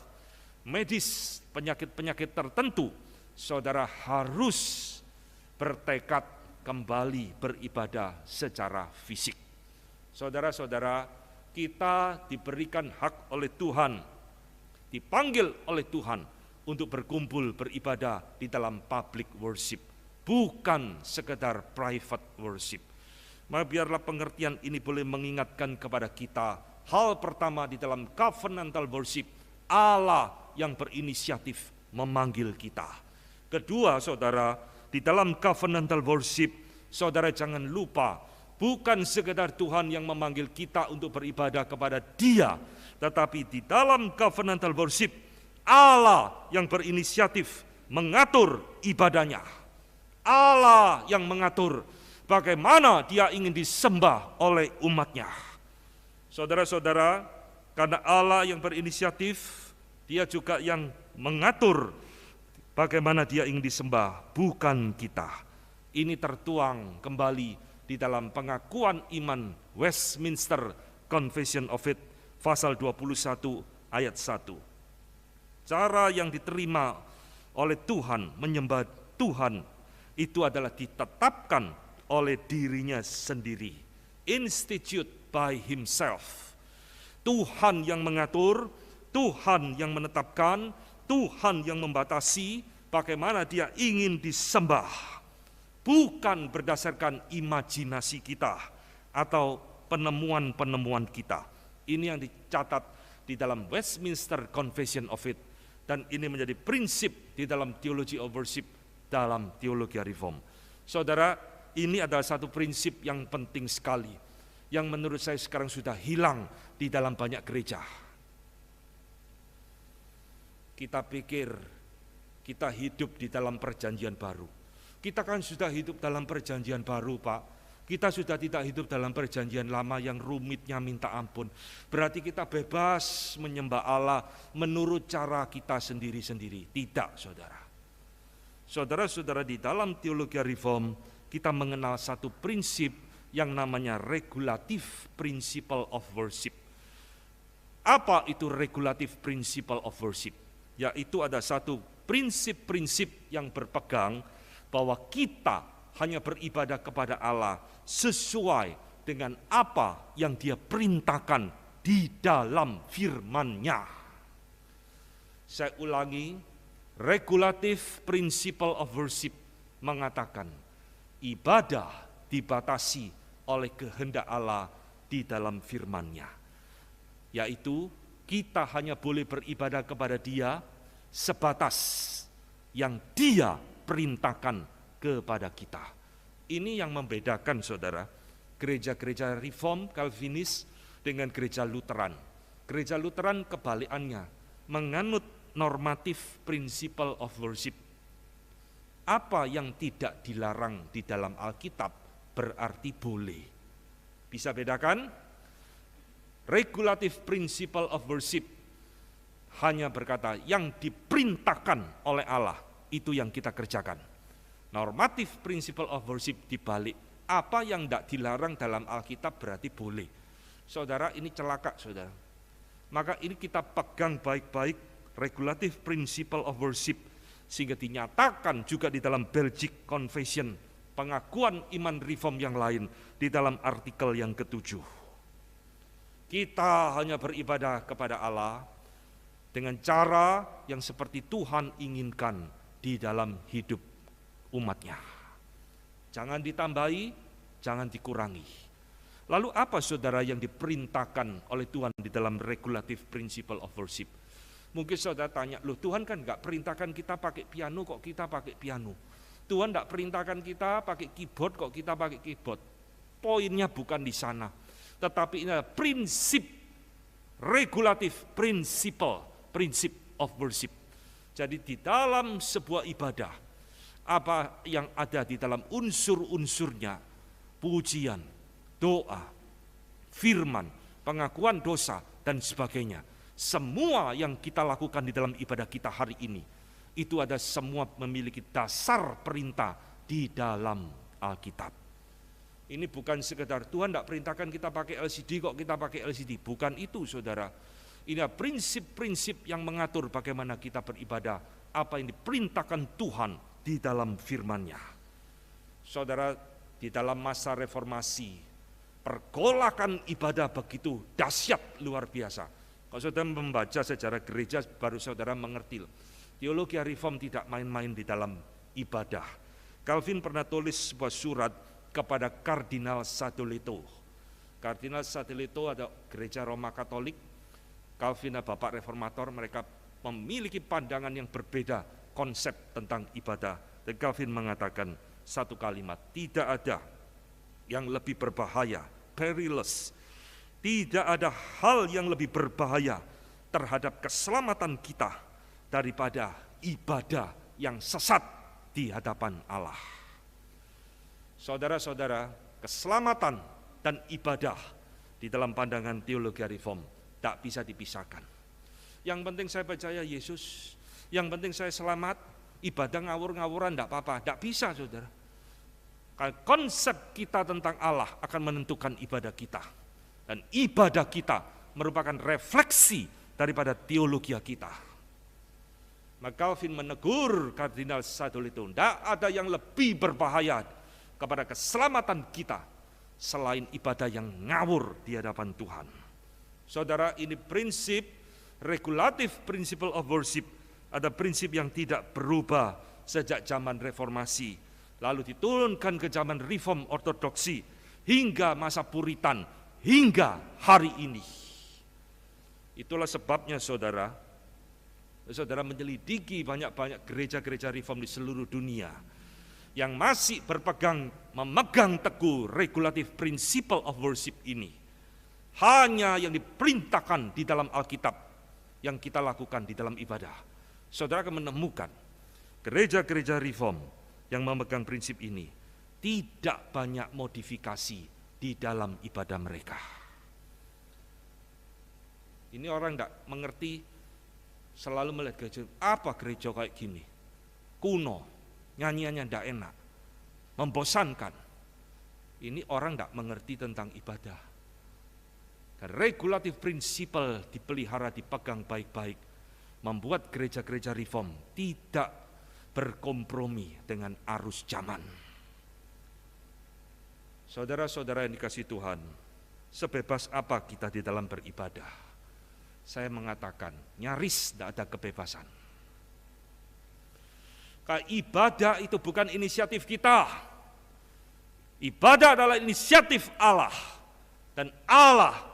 medis penyakit-penyakit tertentu, saudara harus bertekad kembali beribadah secara fisik. Saudara-saudara, kita diberikan hak oleh Tuhan, dipanggil oleh Tuhan untuk berkumpul beribadah di dalam public worship, bukan sekedar private worship. Maka biarlah pengertian ini boleh mengingatkan kepada kita, hal pertama di dalam covenantal worship, Allah yang berinisiatif memanggil kita. Kedua, saudara, di dalam covenantal worship, saudara jangan lupa, bukan sekedar Tuhan yang memanggil kita untuk beribadah kepada Dia, tetapi di dalam covenantal worship, Allah yang berinisiatif mengatur ibadahnya. Allah yang mengatur bagaimana Dia ingin disembah oleh umatnya. Saudara-saudara, karena Allah yang berinisiatif, Dia juga yang mengatur bagaimana Dia ingin disembah, bukan kita. Ini tertuang kembali di dalam pengakuan iman Westminster Confession of Faith pasal 21 ayat 1. Cara yang diterima oleh Tuhan, menyembah Tuhan, itu adalah ditetapkan oleh dirinya sendiri. Institute by himself. Tuhan yang mengatur, Tuhan yang menetapkan, Tuhan yang membatasi bagaimana Dia ingin disembah. Bukan berdasarkan imajinasi kita atau penemuan-penemuan kita. Ini yang dicatat di dalam Westminster Confession of Faith. Dan ini menjadi prinsip di dalam Theology of Worship, dalam Teologia Reform. Saudara, ini adalah satu prinsip yang penting sekali, yang menurut saya sekarang sudah hilang di dalam banyak gereja. Kita pikir kita hidup di dalam perjanjian baru. Kita kan sudah hidup dalam perjanjian baru, Pak. Kita sudah tidak hidup dalam perjanjian lama yang rumitnya minta ampun. Berarti kita bebas menyembah Allah menurut cara kita sendiri-sendiri. Tidak, saudara. Saudara-saudara, di dalam Teologia Reform kita mengenal satu prinsip yang namanya regulative principle of worship. Apa itu regulative principle of worship? Yaitu ada satu prinsip-prinsip yang berpegang bahwa kita hanya beribadah kepada Allah sesuai dengan apa yang Dia perintahkan di dalam firman-Nya. Saya ulangi, regulative principle of worship mengatakan ibadah dibatasi oleh kehendak Allah di dalam firman-Nya. Yaitu kita hanya boleh beribadah kepada Dia sebatas yang Dia perintahkan kepada kita. Ini yang membedakan, saudara, gereja-gereja Reform Calvinis dengan gereja Lutheran. Gereja Lutheran kebalikannya, menganut normatif principle of worship. Apa yang tidak dilarang di dalam Alkitab berarti boleh. Bisa bedakan? Regulative principle of worship hanya berkata yang diperintahkan oleh Allah itu yang kita kerjakan. Normatif principle of worship dibalik, apa yang tidak dilarang dalam Alkitab berarti boleh. Saudara, ini celaka, saudara. Maka ini kita pegang baik-baik regulative principle of worship, sehingga dinyatakan juga di dalam Belgic Confession, pengakuan iman reform yang lain, di dalam artikel yang ke-7. Kita hanya beribadah kepada Allah dengan cara yang seperti Tuhan inginkan di dalam hidup umatnya. Jangan ditambahi, jangan dikurangi. Lalu apa, saudara, yang diperintahkan oleh Tuhan di dalam regulative principle of worship? Mungkin saudara tanya, loh Tuhan kan enggak perintahkan kita pakai piano, kok kita pakai piano? Tuhan enggak perintahkan kita pakai keyboard, kok kita pakai keyboard? Poinnya bukan di sana. Tetapi ini adalah prinsip, regulative principle of worship. Jadi di dalam sebuah ibadah, apa yang ada di dalam unsur-unsurnya, pujian, doa, firman, pengakuan dosa, dan sebagainya. Semua yang kita lakukan di dalam ibadah kita hari ini, Itu ada semua memiliki dasar perintah di dalam Alkitab. Ini bukan sekedar Tuhan tidak perintahkan kita pakai LCD kok kita pakai LCD. Bukan itu saudara. Ini prinsip-prinsip yang mengatur bagaimana kita beribadah. Apa yang diperintahkan Tuhan di dalam firman-Nya. Saudara, di dalam masa reformasi, pergolakan ibadah begitu dahsyat luar biasa. Kalau saudara membaca sejarah gereja, baru saudara mengerti. Teologi reform tidak main-main di dalam ibadah. Calvin pernah tulis sebuah surat kepada Kardinal Sadoleto. Kardinal Sadoleto ada gereja Roma Katolik. Calvin dan Bapak Reformator, mereka memiliki pandangan yang berbeda konsep tentang ibadah. Dan Calvin mengatakan satu kalimat, tidak ada yang lebih berbahaya, perilous. Tidak ada hal yang lebih berbahaya terhadap keselamatan kita daripada ibadah yang sesat di hadapan Allah. Saudara-saudara, keselamatan dan ibadah di dalam pandangan teologi reform tak bisa dipisahkan. Yang penting saya percaya Yesus, yang penting saya selamat, ibadah ngawur-ngawuran tidak apa-apa, tidak bisa saudara. Konsep kita tentang Allah akan menentukan ibadah kita. Dan ibadah kita merupakan refleksi daripada teologi kita. Maka Calvin menegur Kardinal Sadoleto, tidak ada yang lebih berbahaya kepada keselamatan kita selain ibadah yang ngawur di hadapan Tuhan. Saudara, ini prinsip regulative principle of worship, ada prinsip yang tidak berubah sejak zaman reformasi, lalu diturunkan ke zaman reform ortodoksi, hingga masa Puritan, hingga hari ini. Itulah sebabnya saudara menyelidiki banyak-banyak gereja-gereja reform di seluruh dunia, yang masih memegang teguh regulative principle of worship ini. Hanya yang diperintahkan di dalam Alkitab yang kita lakukan di dalam ibadah. Saudara akan menemukan gereja-gereja reform yang memegang prinsip ini tidak banyak modifikasi di dalam ibadah mereka. Ini orang tidak mengerti, selalu melihat gereja, apa gereja kayak gini, kuno, nyanyiannya tidak enak, membosankan. Ini orang tidak mengerti tentang ibadah. Dan regulative principle dipelihara, dipegang baik-baik, membuat gereja-gereja reform tidak berkompromi dengan arus zaman. Saudara-saudara yang dikasihi Tuhan, sebebas apa kita di dalam beribadah? Saya mengatakan nyaris tidak ada kebebasan. Karena ibadah itu bukan inisiatif kita. Ibadah adalah inisiatif Allah. Dan Allah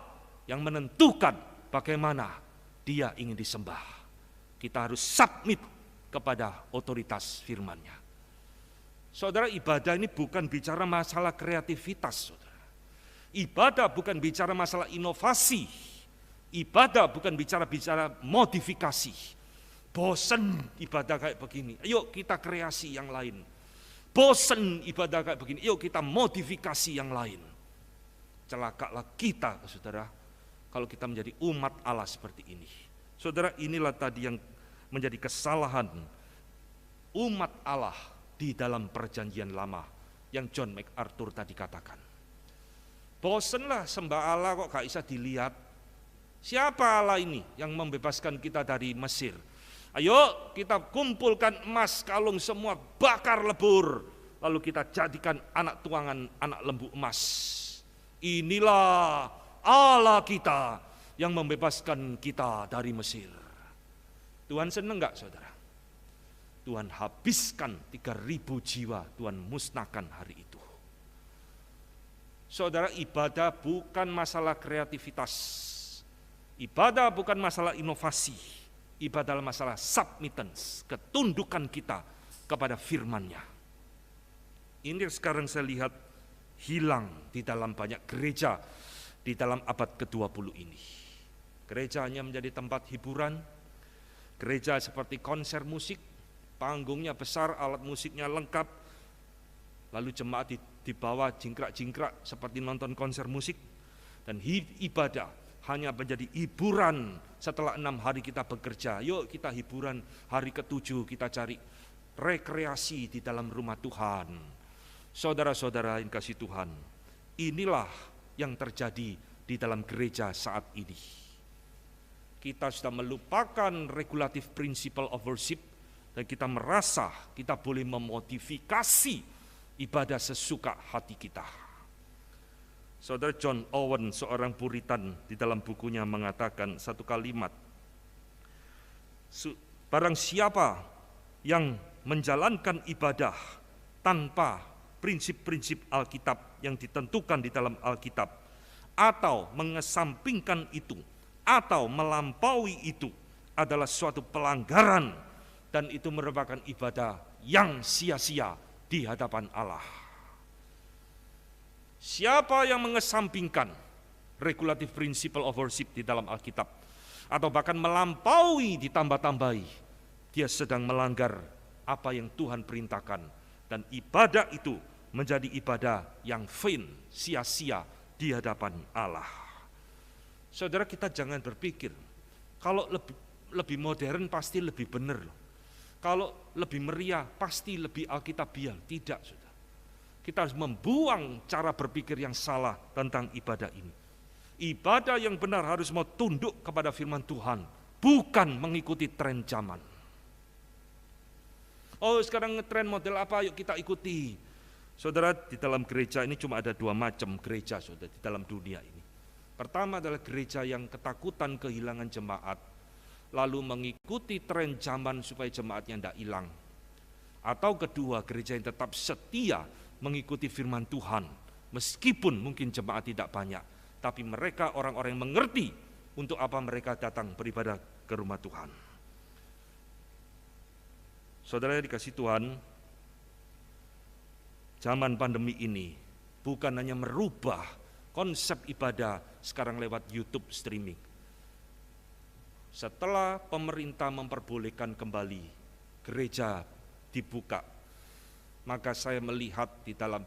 yang menentukan bagaimana Dia ingin disembah. Kita harus submit kepada otoritas firman-Nya. Saudara, ibadah ini bukan bicara masalah kreativitas, saudara. Ibadah bukan bicara masalah inovasi. Ibadah bukan bicara modifikasi. Bosen ibadah kayak begini, ayo kita kreasi yang lain. Bosen ibadah kayak begini, ayo kita modifikasi yang lain. Celakalah kita, saudara, kalau kita menjadi umat Allah seperti ini. Saudara, inilah tadi yang menjadi kesalahan umat Allah di dalam perjanjian lama yang John MacArthur tadi katakan. Bosenlah sembah Allah kok gak bisa dilihat. Siapa Allah ini yang membebaskan kita dari Mesir? Ayo kita kumpulkan emas kalung semua, bakar lebur, lalu kita jadikan anak tuangan, anak lembu emas. Inilah Allah kita yang membebaskan kita dari Mesir. Tuhan senang enggak saudara? Tuhan habiskan 3.000 jiwa, Tuhan musnahkan hari itu. Saudara, ibadah bukan masalah kreativitas. Ibadah bukan masalah inovasi, ibadah adalah masalah submittance, ketundukan kita kepada firman-Nya. Ini sekarang saya lihat hilang di dalam banyak gereja di dalam abad ke-20 ini. Gereja hanya menjadi tempat hiburan, gereja seperti konser musik, panggungnya besar, alat musiknya lengkap, lalu jemaat di bawah jingkrak-jingkrak seperti nonton konser musik, dan ibadah hanya menjadi hiburan setelah 6 hari kita bekerja. Yuk kita hiburan hari ke-7, kita cari rekreasi di dalam rumah Tuhan. Saudara-saudara yang kasih Tuhan, inilah yang terjadi di dalam gereja saat ini. Kita sudah melupakan regulatif principle of worship, dan kita merasa kita boleh memodifikasi ibadah sesuka hati kita. Saudara John Owen, seorang Puritan, di dalam bukunya mengatakan satu kalimat, barang siapa yang menjalankan ibadah tanpa prinsip-prinsip Alkitab yang ditentukan di dalam Alkitab, atau mengesampingkan itu, atau melampaui itu, adalah suatu pelanggaran, dan itu merupakan ibadah yang sia-sia di hadapan Allah. Siapa yang mengesampingkan regulative principle of worship di dalam Alkitab, atau bahkan melampaui, ditambah-tambahi, dia sedang melanggar apa yang Tuhan perintahkan, dan ibadah itu menjadi ibadah yang vain, sia-sia di hadapan Allah. Saudara, kita jangan berpikir kalau lebih modern pasti lebih benar, kalau lebih meriah pasti lebih alkitabiah. Tidak, saudara. Kita harus membuang cara berpikir yang salah tentang ibadah ini. Ibadah yang benar harus mau tunduk kepada firman Tuhan, bukan mengikuti tren zaman. Oh, sekarang ngetren model apa, yuk kita ikuti. Saudara, di dalam gereja ini cuma ada 2 macam gereja, saudara, di dalam dunia ini. Pertama adalah gereja yang ketakutan kehilangan jemaat, lalu mengikuti tren zaman supaya jemaatnya tidak hilang. Atau kedua, gereja yang tetap setia mengikuti firman Tuhan, meskipun mungkin jemaat tidak banyak, tapi mereka orang-orang yang mengerti untuk apa mereka datang beribadah ke rumah Tuhan. Saudara yang dikasih Tuhan, zaman pandemi ini bukan hanya merubah konsep ibadah sekarang lewat YouTube streaming. Setelah pemerintah memperbolehkan kembali gereja dibuka, maka saya melihat di dalam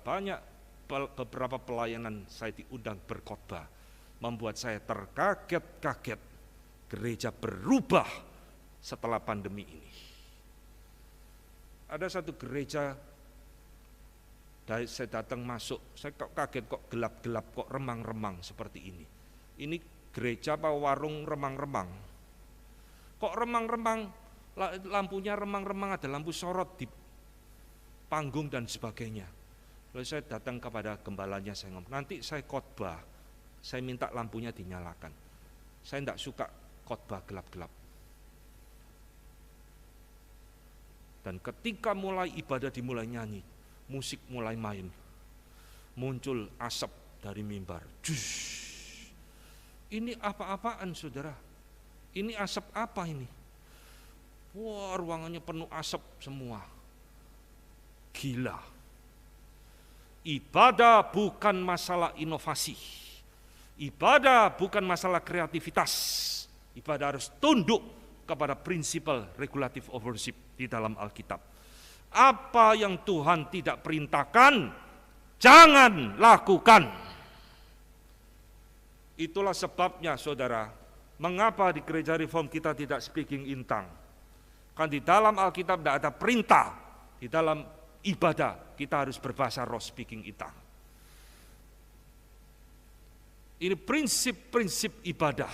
beberapa pelayanan saya diundang berkhotbah, membuat saya terkaget-kaget. Gereja berubah setelah pandemi ini. Ada satu gereja, saya datang masuk, saya kok kaget, kok gelap-gelap, kok remang-remang seperti ini. Ini gereja apa warung remang-remang? Kok remang-remang, lampunya remang-remang, ada lampu sorot di panggung dan sebagainya. Lalu saya datang kepada gembalanya, saya ngomong, nanti saya khotbah, saya minta lampunya dinyalakan. Saya tidak suka khotbah gelap-gelap. Dan ketika mulai ibadah dimulai nyanyi, musik mulai main, muncul asap dari mimbar. Ini apa-apaan, saudara? Ini asap apa ini? Wah, ruangannya penuh asap semua. Gila. Ibadah bukan masalah inovasi. Ibadah bukan masalah kreativitas. Ibadah harus tunduk kepada prinsipal regulative of worship di dalam Alkitab. Apa yang Tuhan tidak perintahkan, jangan lakukan. Itulah sebabnya, saudara, mengapa di gereja reform kita tidak speaking in tongue. Kan di dalam Alkitab tidak ada perintah, di dalam ibadah kita harus berbahasa roh, speaking in tongue. Ini prinsip-prinsip ibadah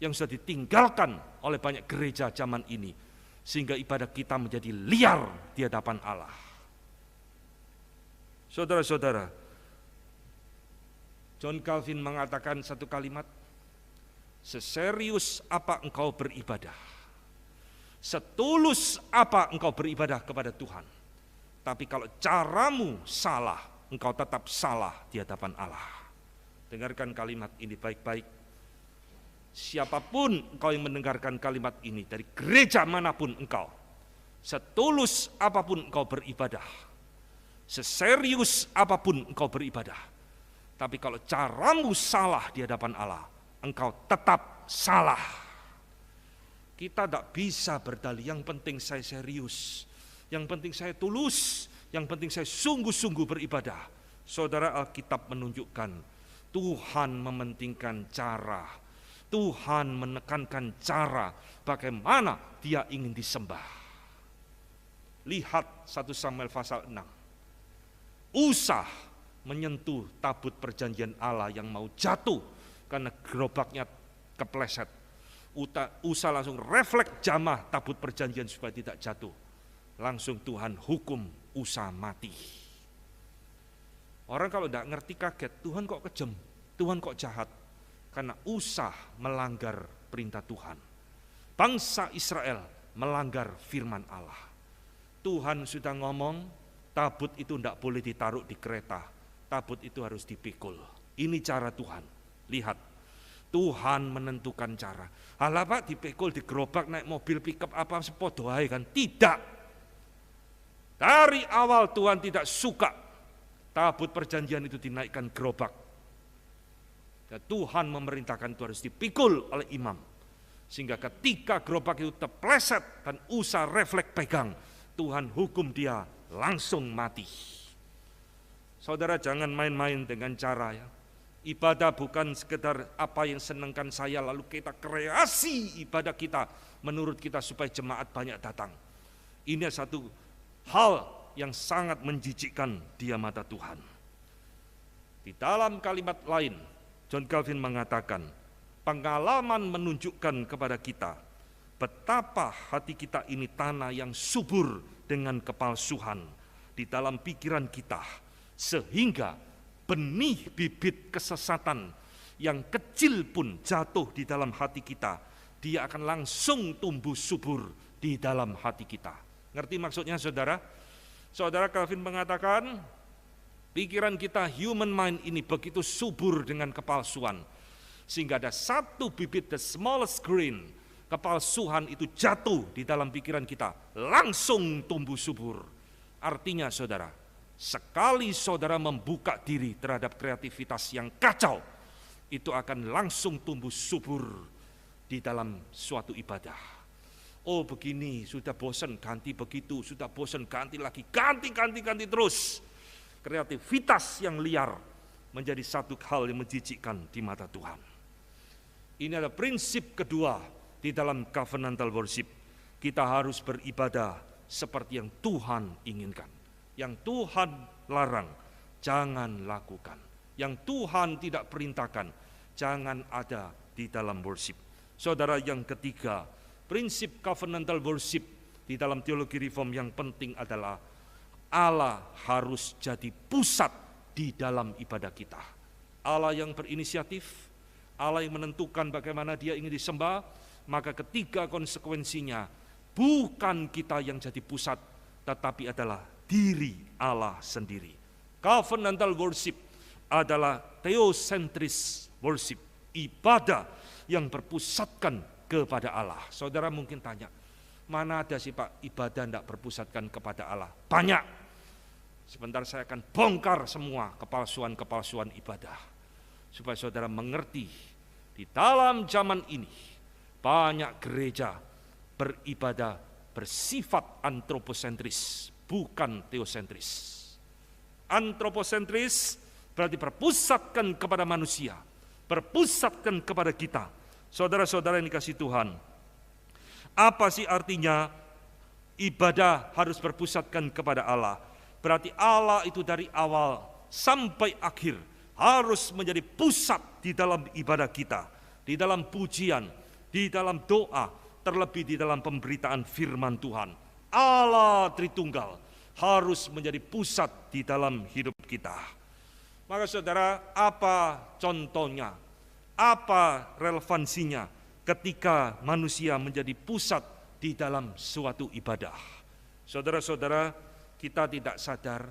yang sudah ditinggalkan oleh banyak gereja zaman ini, sehingga ibadah kita menjadi liar di hadapan Allah. Saudara-saudara, John Calvin mengatakan satu kalimat, seserius apa engkau beribadah, setulus apa engkau beribadah kepada Tuhan, tapi kalau caramu salah, engkau tetap salah di hadapan Allah. Dengarkan kalimat ini baik-baik. Siapapun engkau yang mendengarkan kalimat ini, dari gereja manapun engkau, setulus apapun engkau beribadah, seserius apapun engkau beribadah, tapi kalau caramu salah di hadapan Allah, engkau tetap salah. Kita tidak bisa berdalih, yang penting saya serius, yang penting saya tulus, yang penting saya sungguh-sungguh beribadah. Saudara, Alkitab menunjukkan Tuhan mementingkan cara. Tuhan menekankan cara bagaimana dia ingin disembah. Lihat 1 Samuel pasal 6. Usa menyentuh tabut perjanjian Allah yang mau jatuh karena gerobaknya kepleset. Usa langsung refleks jamah tabut perjanjian supaya tidak jatuh. Langsung Tuhan hukum Usa mati. Orang kalau tidak ngerti kaget, Tuhan kok kejam, Tuhan kok jahat. Karena Usa melanggar perintah Tuhan. Bangsa Israel melanggar firman Allah. Tuhan sudah ngomong, tabut itu tidak boleh ditaruh di kereta. Tabut itu harus dipikul. Ini cara Tuhan. Lihat, Tuhan menentukan cara. Halah Pak, dipikul, digerobak, naik mobil pickup apa sepodo ae kan? Tidak. Dari awal Tuhan tidak suka tabut perjanjian itu dinaikkan gerobak. Dan Tuhan memerintahkan itu harus dipikul oleh imam. Sehingga ketika gerobak itu terpleset dan Usa refleks pegang, Tuhan hukum dia langsung mati. Saudara, jangan main-main dengan cara ya. Ibadah bukan sekedar apa yang senangkan saya lalu kita kreasi ibadah kita menurut kita supaya jemaat banyak datang. Ini satu hal yang sangat menjijikkan di mata Tuhan. Di dalam kalimat lain, John Calvin mengatakan, pengalaman menunjukkan kepada kita betapa hati kita ini tanah yang subur dengan kepalsuan di dalam pikiran kita, sehingga benih bibit kesesatan yang kecil pun jatuh di dalam hati kita, dia akan langsung tumbuh subur di dalam hati kita. Ngerti maksudnya saudara? Saudara, Calvin mengatakan, pikiran kita, human mind ini begitu subur dengan kepalsuan, sehingga ada satu bibit, the smallest grain, kepalsuan itu jatuh di dalam pikiran kita, langsung tumbuh subur. Artinya saudara, sekali saudara membuka diri terhadap kreativitas yang kacau, itu akan langsung tumbuh subur di dalam suatu ibadah. Oh begini, sudah bosan ganti begitu, sudah bosan ganti lagi, ganti terus. Kreativitas yang liar menjadi satu hal yang menjijikkan di mata Tuhan. Ini adalah prinsip kedua di dalam covenantal worship. Kita harus beribadah seperti yang Tuhan inginkan. Yang Tuhan larang, jangan lakukan. Yang Tuhan tidak perintahkan, jangan ada di dalam worship. Saudara, yang ketiga, prinsip covenantal worship di dalam teologi reform yang penting adalah Allah harus jadi pusat di dalam ibadah kita. Allah yang berinisiatif, Allah yang menentukan bagaimana dia ingin disembah, maka ketiga konsekuensinya bukan kita yang jadi pusat, tetapi adalah diri Allah sendiri. Covenantal worship adalah theosentris worship, ibadah yang berpusatkan kepada Allah. Saudara mungkin tanya, mana ada sih Pak ibadah tidak berpusatkan kepada Allah? Banyak. Sebentar saya akan bongkar semua kepalsuan-kepalsuan ibadah. Supaya saudara mengerti, di dalam zaman ini banyak gereja beribadah bersifat antroposentris, bukan teosentris. Antroposentris berarti berpusatkan kepada manusia, berpusatkan kepada kita. Saudara-saudara yang dikasihi Tuhan, apa sih artinya ibadah harus berpusatkan kepada Allah? Berarti Allah itu dari awal sampai akhir harus menjadi pusat di dalam ibadah kita, di dalam pujian, di dalam doa, terlebih di dalam pemberitaan firman Tuhan. Allah Tritunggal harus menjadi pusat di dalam hidup kita. Maka saudara, apa contohnya? Apa relevansinya ketika manusia menjadi pusat di dalam suatu ibadah? Saudara-saudara, kita tidak sadar,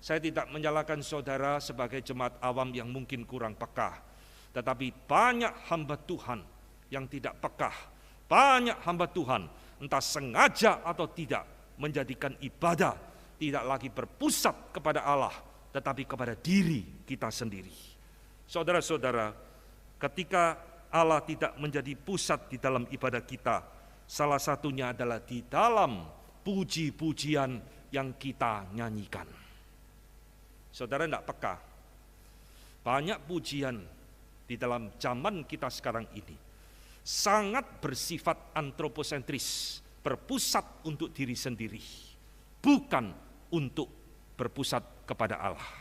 saya tidak menyalahkan saudara sebagai jemaat awam yang mungkin kurang peka, tetapi banyak hamba Tuhan yang tidak peka, banyak hamba Tuhan entah sengaja atau tidak menjadikan ibadah tidak lagi berpusat kepada Allah, tetapi kepada diri kita sendiri. Saudara-saudara, ketika Allah tidak menjadi pusat di dalam ibadah kita, salah satunya adalah di dalam puji-pujian yang kita nyanyikan. Saudara tidak peka, banyak pujian di dalam zaman kita sekarang ini sangat bersifat antroposentris, berpusat untuk diri sendiri, bukan untuk berpusat kepada Allah.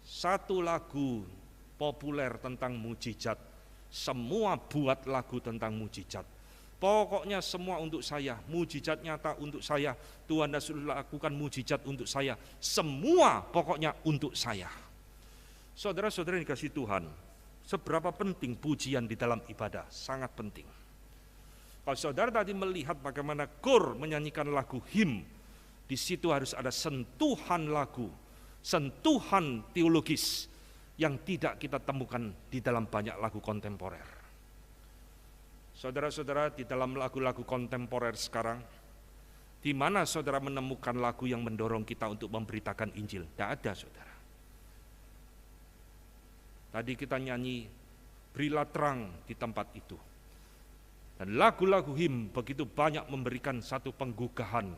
Satu lagu populer tentang mujizat, semua buat lagu tentang mujizat. Pokoknya semua untuk saya, mujizat nyata untuk saya, Tuhan sudah lakukan mujizat untuk saya, semua pokoknya untuk saya. Saudara-saudara yang dikasihi Tuhan, seberapa penting pujian di dalam ibadah? Sangat penting. Kalau saudara tadi melihat bagaimana KOR menyanyikan lagu him, di situ harus ada sentuhan lagu, sentuhan teologis yang tidak kita temukan di dalam banyak lagu kontemporer. Saudara-saudara, di dalam lagu-lagu kontemporer sekarang, di mana saudara menemukan lagu yang mendorong kita untuk memberitakan Injil? Tidak ada, saudara. Tadi kita nyanyi, berilah terang di tempat itu. Dan lagu-lagu him begitu banyak memberikan satu penggugahan,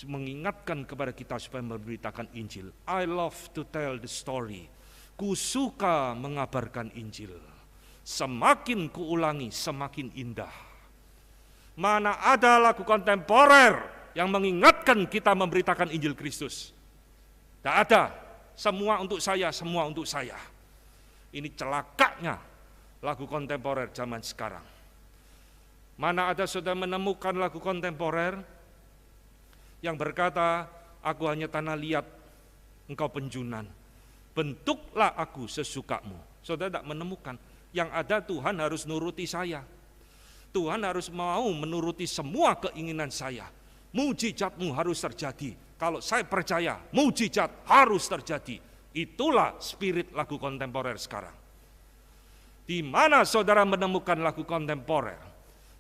mengingatkan kepada kita supaya memberitakan Injil. I love to tell the story. Ku suka mengabarkan Injil. Semakin kuulangi, semakin indah. Mana ada lagu kontemporer yang mengingatkan kita memberitakan Injil Kristus? Tidak ada. Semua untuk saya, semua untuk saya. Ini celakanya lagu kontemporer zaman sekarang. Mana ada saudara menemukan lagu kontemporer yang berkata, aku hanya tanah liat, engkau penjunan. Bentuklah aku sesukamu. Saudara tidak menemukan. Yang ada Tuhan harus nuruti saya. Tuhan harus mau menuruti semua keinginan saya. Mujizatmu harus terjadi. Kalau saya percaya, mujizat harus terjadi. Itulah spirit lagu kontemporer sekarang. Di mana saudara menemukan lagu kontemporer?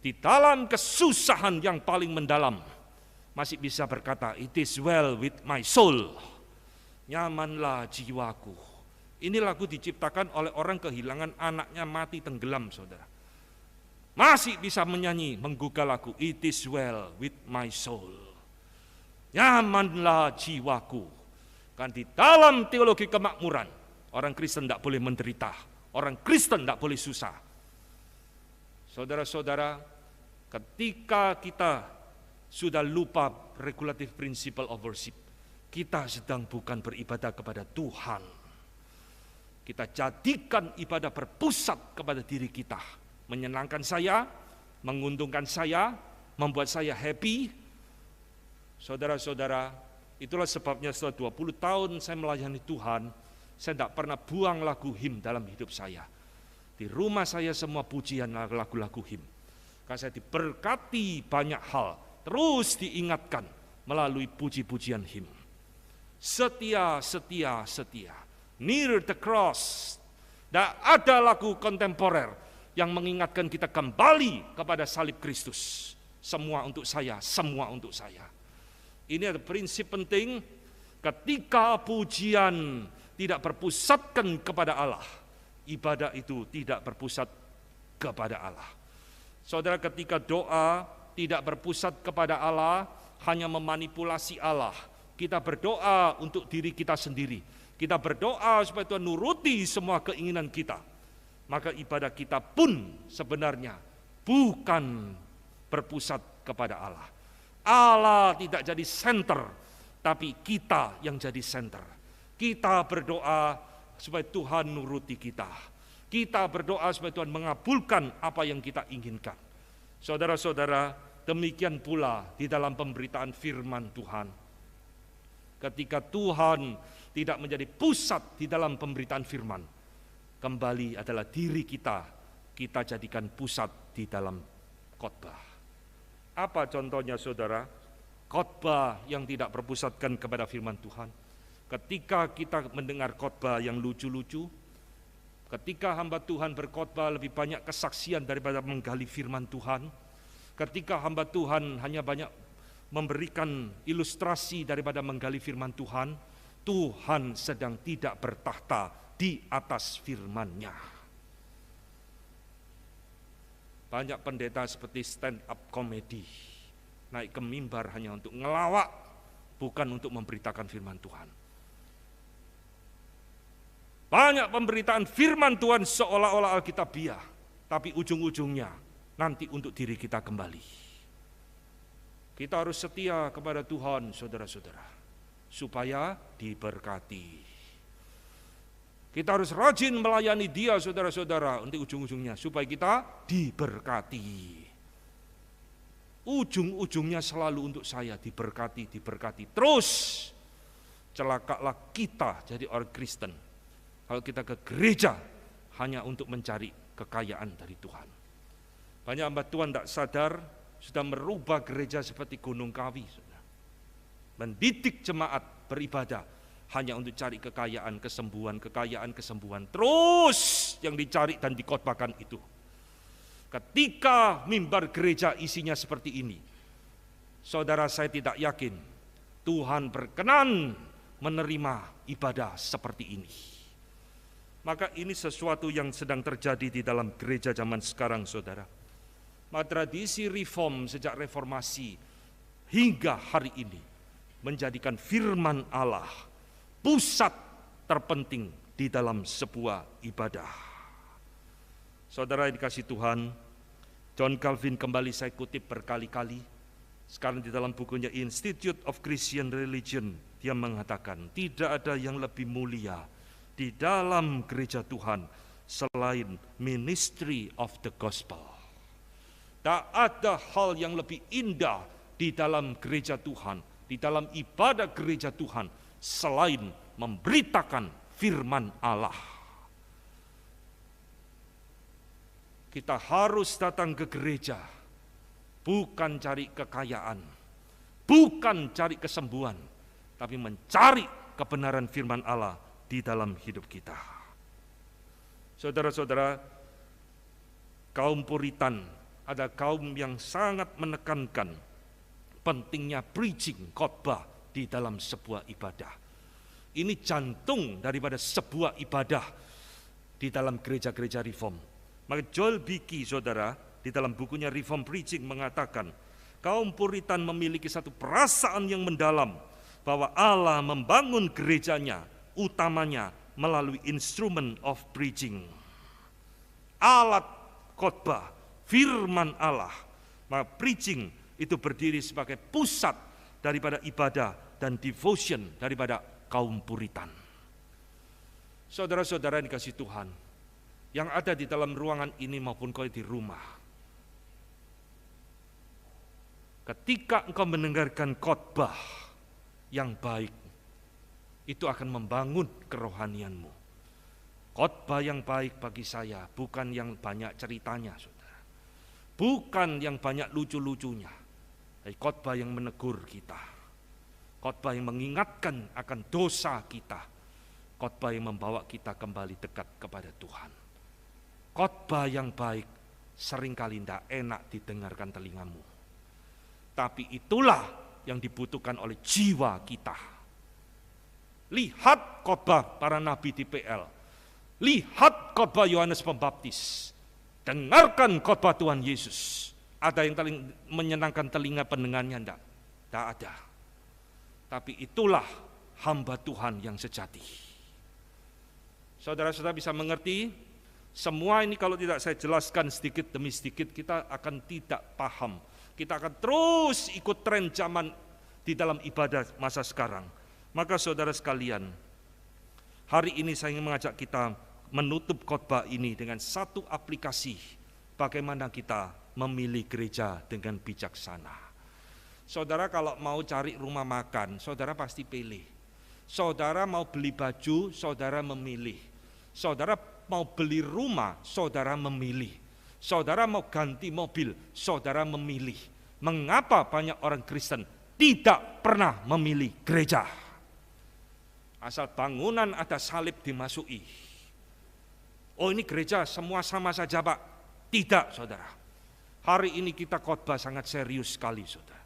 Di dalam kesusahan yang paling mendalam, masih bisa berkata, it is well with my soul. Nyamanlah jiwaku. Ini lagu diciptakan oleh orang kehilangan anaknya mati tenggelam, saudara. Masih bisa menyanyi, menggugah lagu, it is well with my soul. Nyamanlah jiwaku. Kan di dalam teologi kemakmuran, orang Kristen tidak boleh menderita, orang Kristen tidak boleh susah. Saudara-saudara, ketika kita sudah lupa regulative principle of worship, kita sedang bukan beribadah kepada Tuhan. Kita jadikan ibadah berpusat kepada diri kita, menyenangkan saya, menguntungkan saya, membuat saya happy. Saudara-saudara, itulah sebabnya setelah 20 tahun saya melayani Tuhan, saya tidak pernah buang lagu him dalam hidup saya. Di rumah saya semua pujian lagu-lagu him. Karena saya diberkati banyak hal, terus diingatkan melalui puji-pujian him. Setia, setia, setia. Near the cross. Tidak ada lagu kontemporer yang mengingatkan kita kembali kepada salib Kristus. Semua untuk saya, semua untuk saya. Ini ada prinsip penting, ketika pujian tidak berpusatkan kepada Allah, ibadah itu tidak berpusat kepada Allah. Saudara, ketika doa tidak berpusat kepada Allah, hanya memanipulasi Allah. Kita berdoa untuk diri kita sendiri. Kita berdoa supaya Tuhan nuruti semua keinginan kita. Maka ibadah kita pun sebenarnya bukan berpusat kepada Allah. Allah tidak jadi center, tapi kita yang jadi center. Kita berdoa supaya Tuhan nuruti kita. Kita berdoa supaya Tuhan mengabulkan apa yang kita inginkan. Saudara-saudara, demikian pula di dalam pemberitaan firman Tuhan. Ketika Tuhan tidak menjadi pusat di dalam pemberitaan firman, kembali adalah diri kita jadikan pusat di dalam khotbah. Apa contohnya, saudara? Khotbah yang tidak berpusatkan kepada firman Tuhan. Ketika kita mendengar khotbah yang lucu-lucu, ketika hamba Tuhan berkhotbah lebih banyak kesaksian daripada menggali firman Tuhan, ketika hamba Tuhan hanya banyak memberikan ilustrasi daripada menggali firman Tuhan, Tuhan sedang tidak bertahta di atas firman-Nya. Banyak pendeta seperti stand up comedy, naik ke mimbar hanya untuk ngelawak, bukan untuk memberitakan firman Tuhan. Banyak pemberitaan firman Tuhan seolah-olah alkitabiah, tapi ujung-ujungnya nanti untuk diri kita kembali. Kita harus setia kepada Tuhan, saudara-saudara, supaya diberkati. Kita harus rajin melayani Dia, saudara-saudara, untuk ujung-ujungnya supaya kita diberkati. Ujung-ujungnya selalu untuk saya diberkati, diberkati. Terus celakalah kita jadi orang Kristen kalau kita ke gereja hanya untuk mencari kekayaan dari Tuhan. Banyak hamba Tuhan tidak sadar sudah merubah gereja seperti gunung kawi, mendidik jemaat beribadah hanya untuk cari kekayaan, kesembuhan. Terus yang dicari dan dikhotbahkan itu. Ketika mimbar gereja isinya seperti ini, saudara, saya tidak yakin Tuhan berkenan menerima ibadah seperti ini. Maka ini sesuatu yang sedang terjadi di dalam gereja zaman sekarang, saudara. Maka tradisi reform sejak reformasi hingga hari ini menjadikan firman Allah pusat terpenting di dalam sebuah ibadah. Saudara yang dikasihi Tuhan, John Calvin kembali saya kutip berkali-kali. Sekarang di dalam bukunya Institute of Christian Religion, dia mengatakan tidak ada yang lebih mulia di dalam gereja Tuhan selain ministry of the gospel. Tak ada hal yang lebih indah di dalam gereja Tuhan, di dalam ibadah gereja Tuhan, selain memberitakan firman Allah. Kita harus datang ke gereja, bukan cari kekayaan, bukan cari kesembuhan, tapi mencari kebenaran firman Allah di dalam hidup kita. Saudara-saudara, kaum Puritan ada kaum yang sangat menekankan pentingnya preaching, khotbah di dalam sebuah ibadah. Ini jantung daripada sebuah ibadah di dalam gereja-gereja reform. Maka Joel Beeke, saudara, di dalam bukunya Reform Preaching mengatakan, kaum Puritan memiliki satu perasaan yang mendalam bahwa Allah membangun gerejanya utamanya melalui instrument of preaching. Alat khotbah, firman Allah. Maka preaching itu berdiri sebagai pusat daripada ibadah dan devotion daripada kaum Puritan. Saudara-saudara yang dikasihi Tuhan, yang ada di dalam ruangan ini maupun kau di rumah, ketika engkau mendengarkan khotbah yang baik, itu akan membangun kerohanianmu. Khotbah yang baik bagi saya bukan yang banyak ceritanya, saudara, bukan yang banyak lucu-lucunya, tapi khotbah yang menegur kita, khotbah yang mengingatkan akan dosa kita, khotbah yang membawa kita kembali dekat kepada Tuhan. Khotbah yang baik seringkali tidak enak didengarkan telingamu, tapi itulah yang dibutuhkan oleh jiwa kita. Lihat khotbah para nabi di PL, lihat khotbah Yohanes Pembaptis, dengarkan khotbah Tuhan Yesus. Ada yang menyenangkan telinga pendengarnya? Tidak ada. Tapi itulah hamba Tuhan yang sejati. Saudara-saudara bisa mengerti? Semua ini kalau tidak saya jelaskan sedikit demi sedikit, kita akan tidak paham. Kita akan terus ikut tren zaman di dalam ibadah masa sekarang. Maka saudara sekalian, hari ini saya ingin mengajak kita menutup khotbah ini dengan satu aplikasi bagaimana kita memilih gereja dengan bijaksana. Saudara kalau mau cari rumah makan, saudara pasti pilih. Saudara mau beli baju, saudara memilih. Saudara mau beli rumah, saudara memilih. Saudara mau ganti mobil, saudara memilih. Mengapa banyak orang Kristen tidak pernah memilih gereja? Asal bangunan ada salib dimasuki. Oh ini gereja semua sama saja Pak. Tidak saudara. Hari ini kita khotbah sangat serius sekali saudara.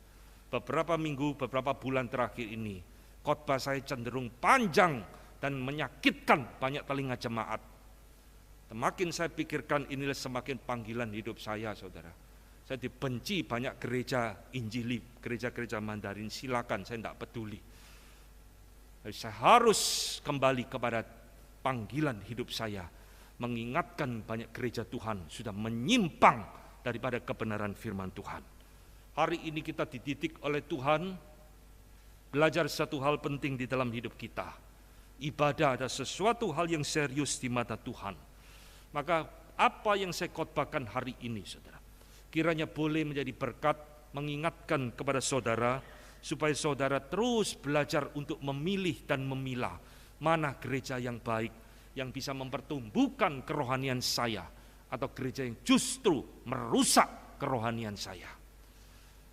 Beberapa minggu, beberapa bulan terakhir ini khotbah saya cenderung panjang dan menyakitkan banyak telinga jemaat. Semakin saya pikirkan inilah semakin panggilan hidup saya saudara. Saya dibenci banyak gereja Injili, gereja-gereja Mandarin, silakan saya tidak peduli. Saya harus kembali kepada panggilan hidup saya. mengingatkan banyak gereja Tuhan sudah menyimpang daripada kebenaran firman Tuhan. Hari ini kita dididik oleh Tuhan, belajar satu hal penting di dalam hidup kita. Ibadah adalah sesuatu hal yang serius di mata Tuhan. Maka apa yang saya khotbahkan hari ini, saudara, kiranya boleh menjadi berkat, mengingatkan kepada saudara, supaya saudara terus belajar untuk memilih dan memilah mana gereja yang baik, yang bisa mempertumbuhkan kerohanian saya, atau gereja yang justru merusak kerohanian saya.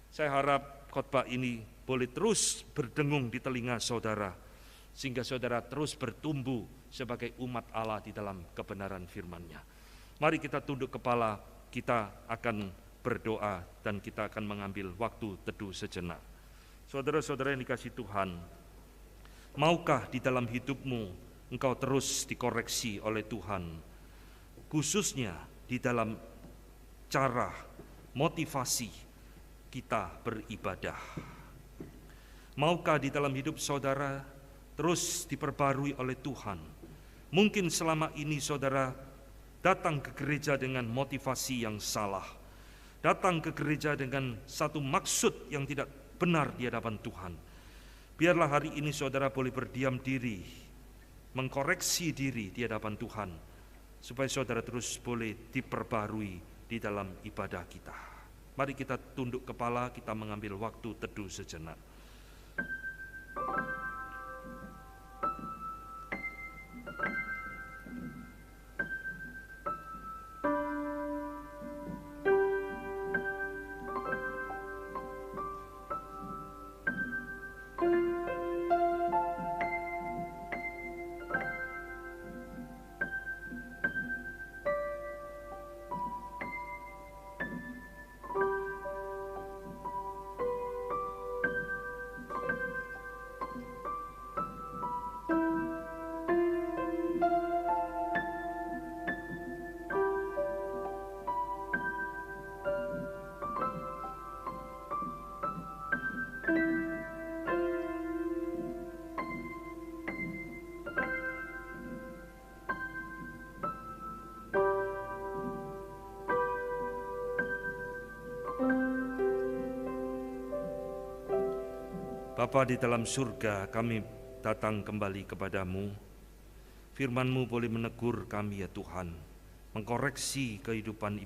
Saya harap khotbah ini boleh terus berdengung di telinga saudara, sehingga saudara terus bertumbuh sebagai umat Allah di dalam kebenaran firman-Nya. Mari kita tunduk kepala, kita akan berdoa dan kita akan mengambil waktu teduh sejenak. Saudara-saudara yang dikasihi Tuhan, maukah di dalam hidupmu engkau terus dikoreksi oleh Tuhan, khususnya di dalam cara motivasi kita beribadah? Maukah di dalam hidup saudara terus diperbarui oleh Tuhan? Mungkin selama ini saudara datang ke gereja dengan motivasi yang salah, datang ke gereja dengan satu maksud yang tidak benar di hadapan Tuhan. Biarlah hari ini saudara boleh berdiam diri, mengkoreksi diri di hadapan Tuhan, supaya saudara terus boleh diperbarui di dalam ibadah kita. Mari kita tunduk kepala, kita mengambil waktu teduh sejenak. Bapa di dalam surga, kami datang kembali kepadamu. Firman-Mu boleh menegur kami ya Tuhan, mengkoreksi kehidupan ibadah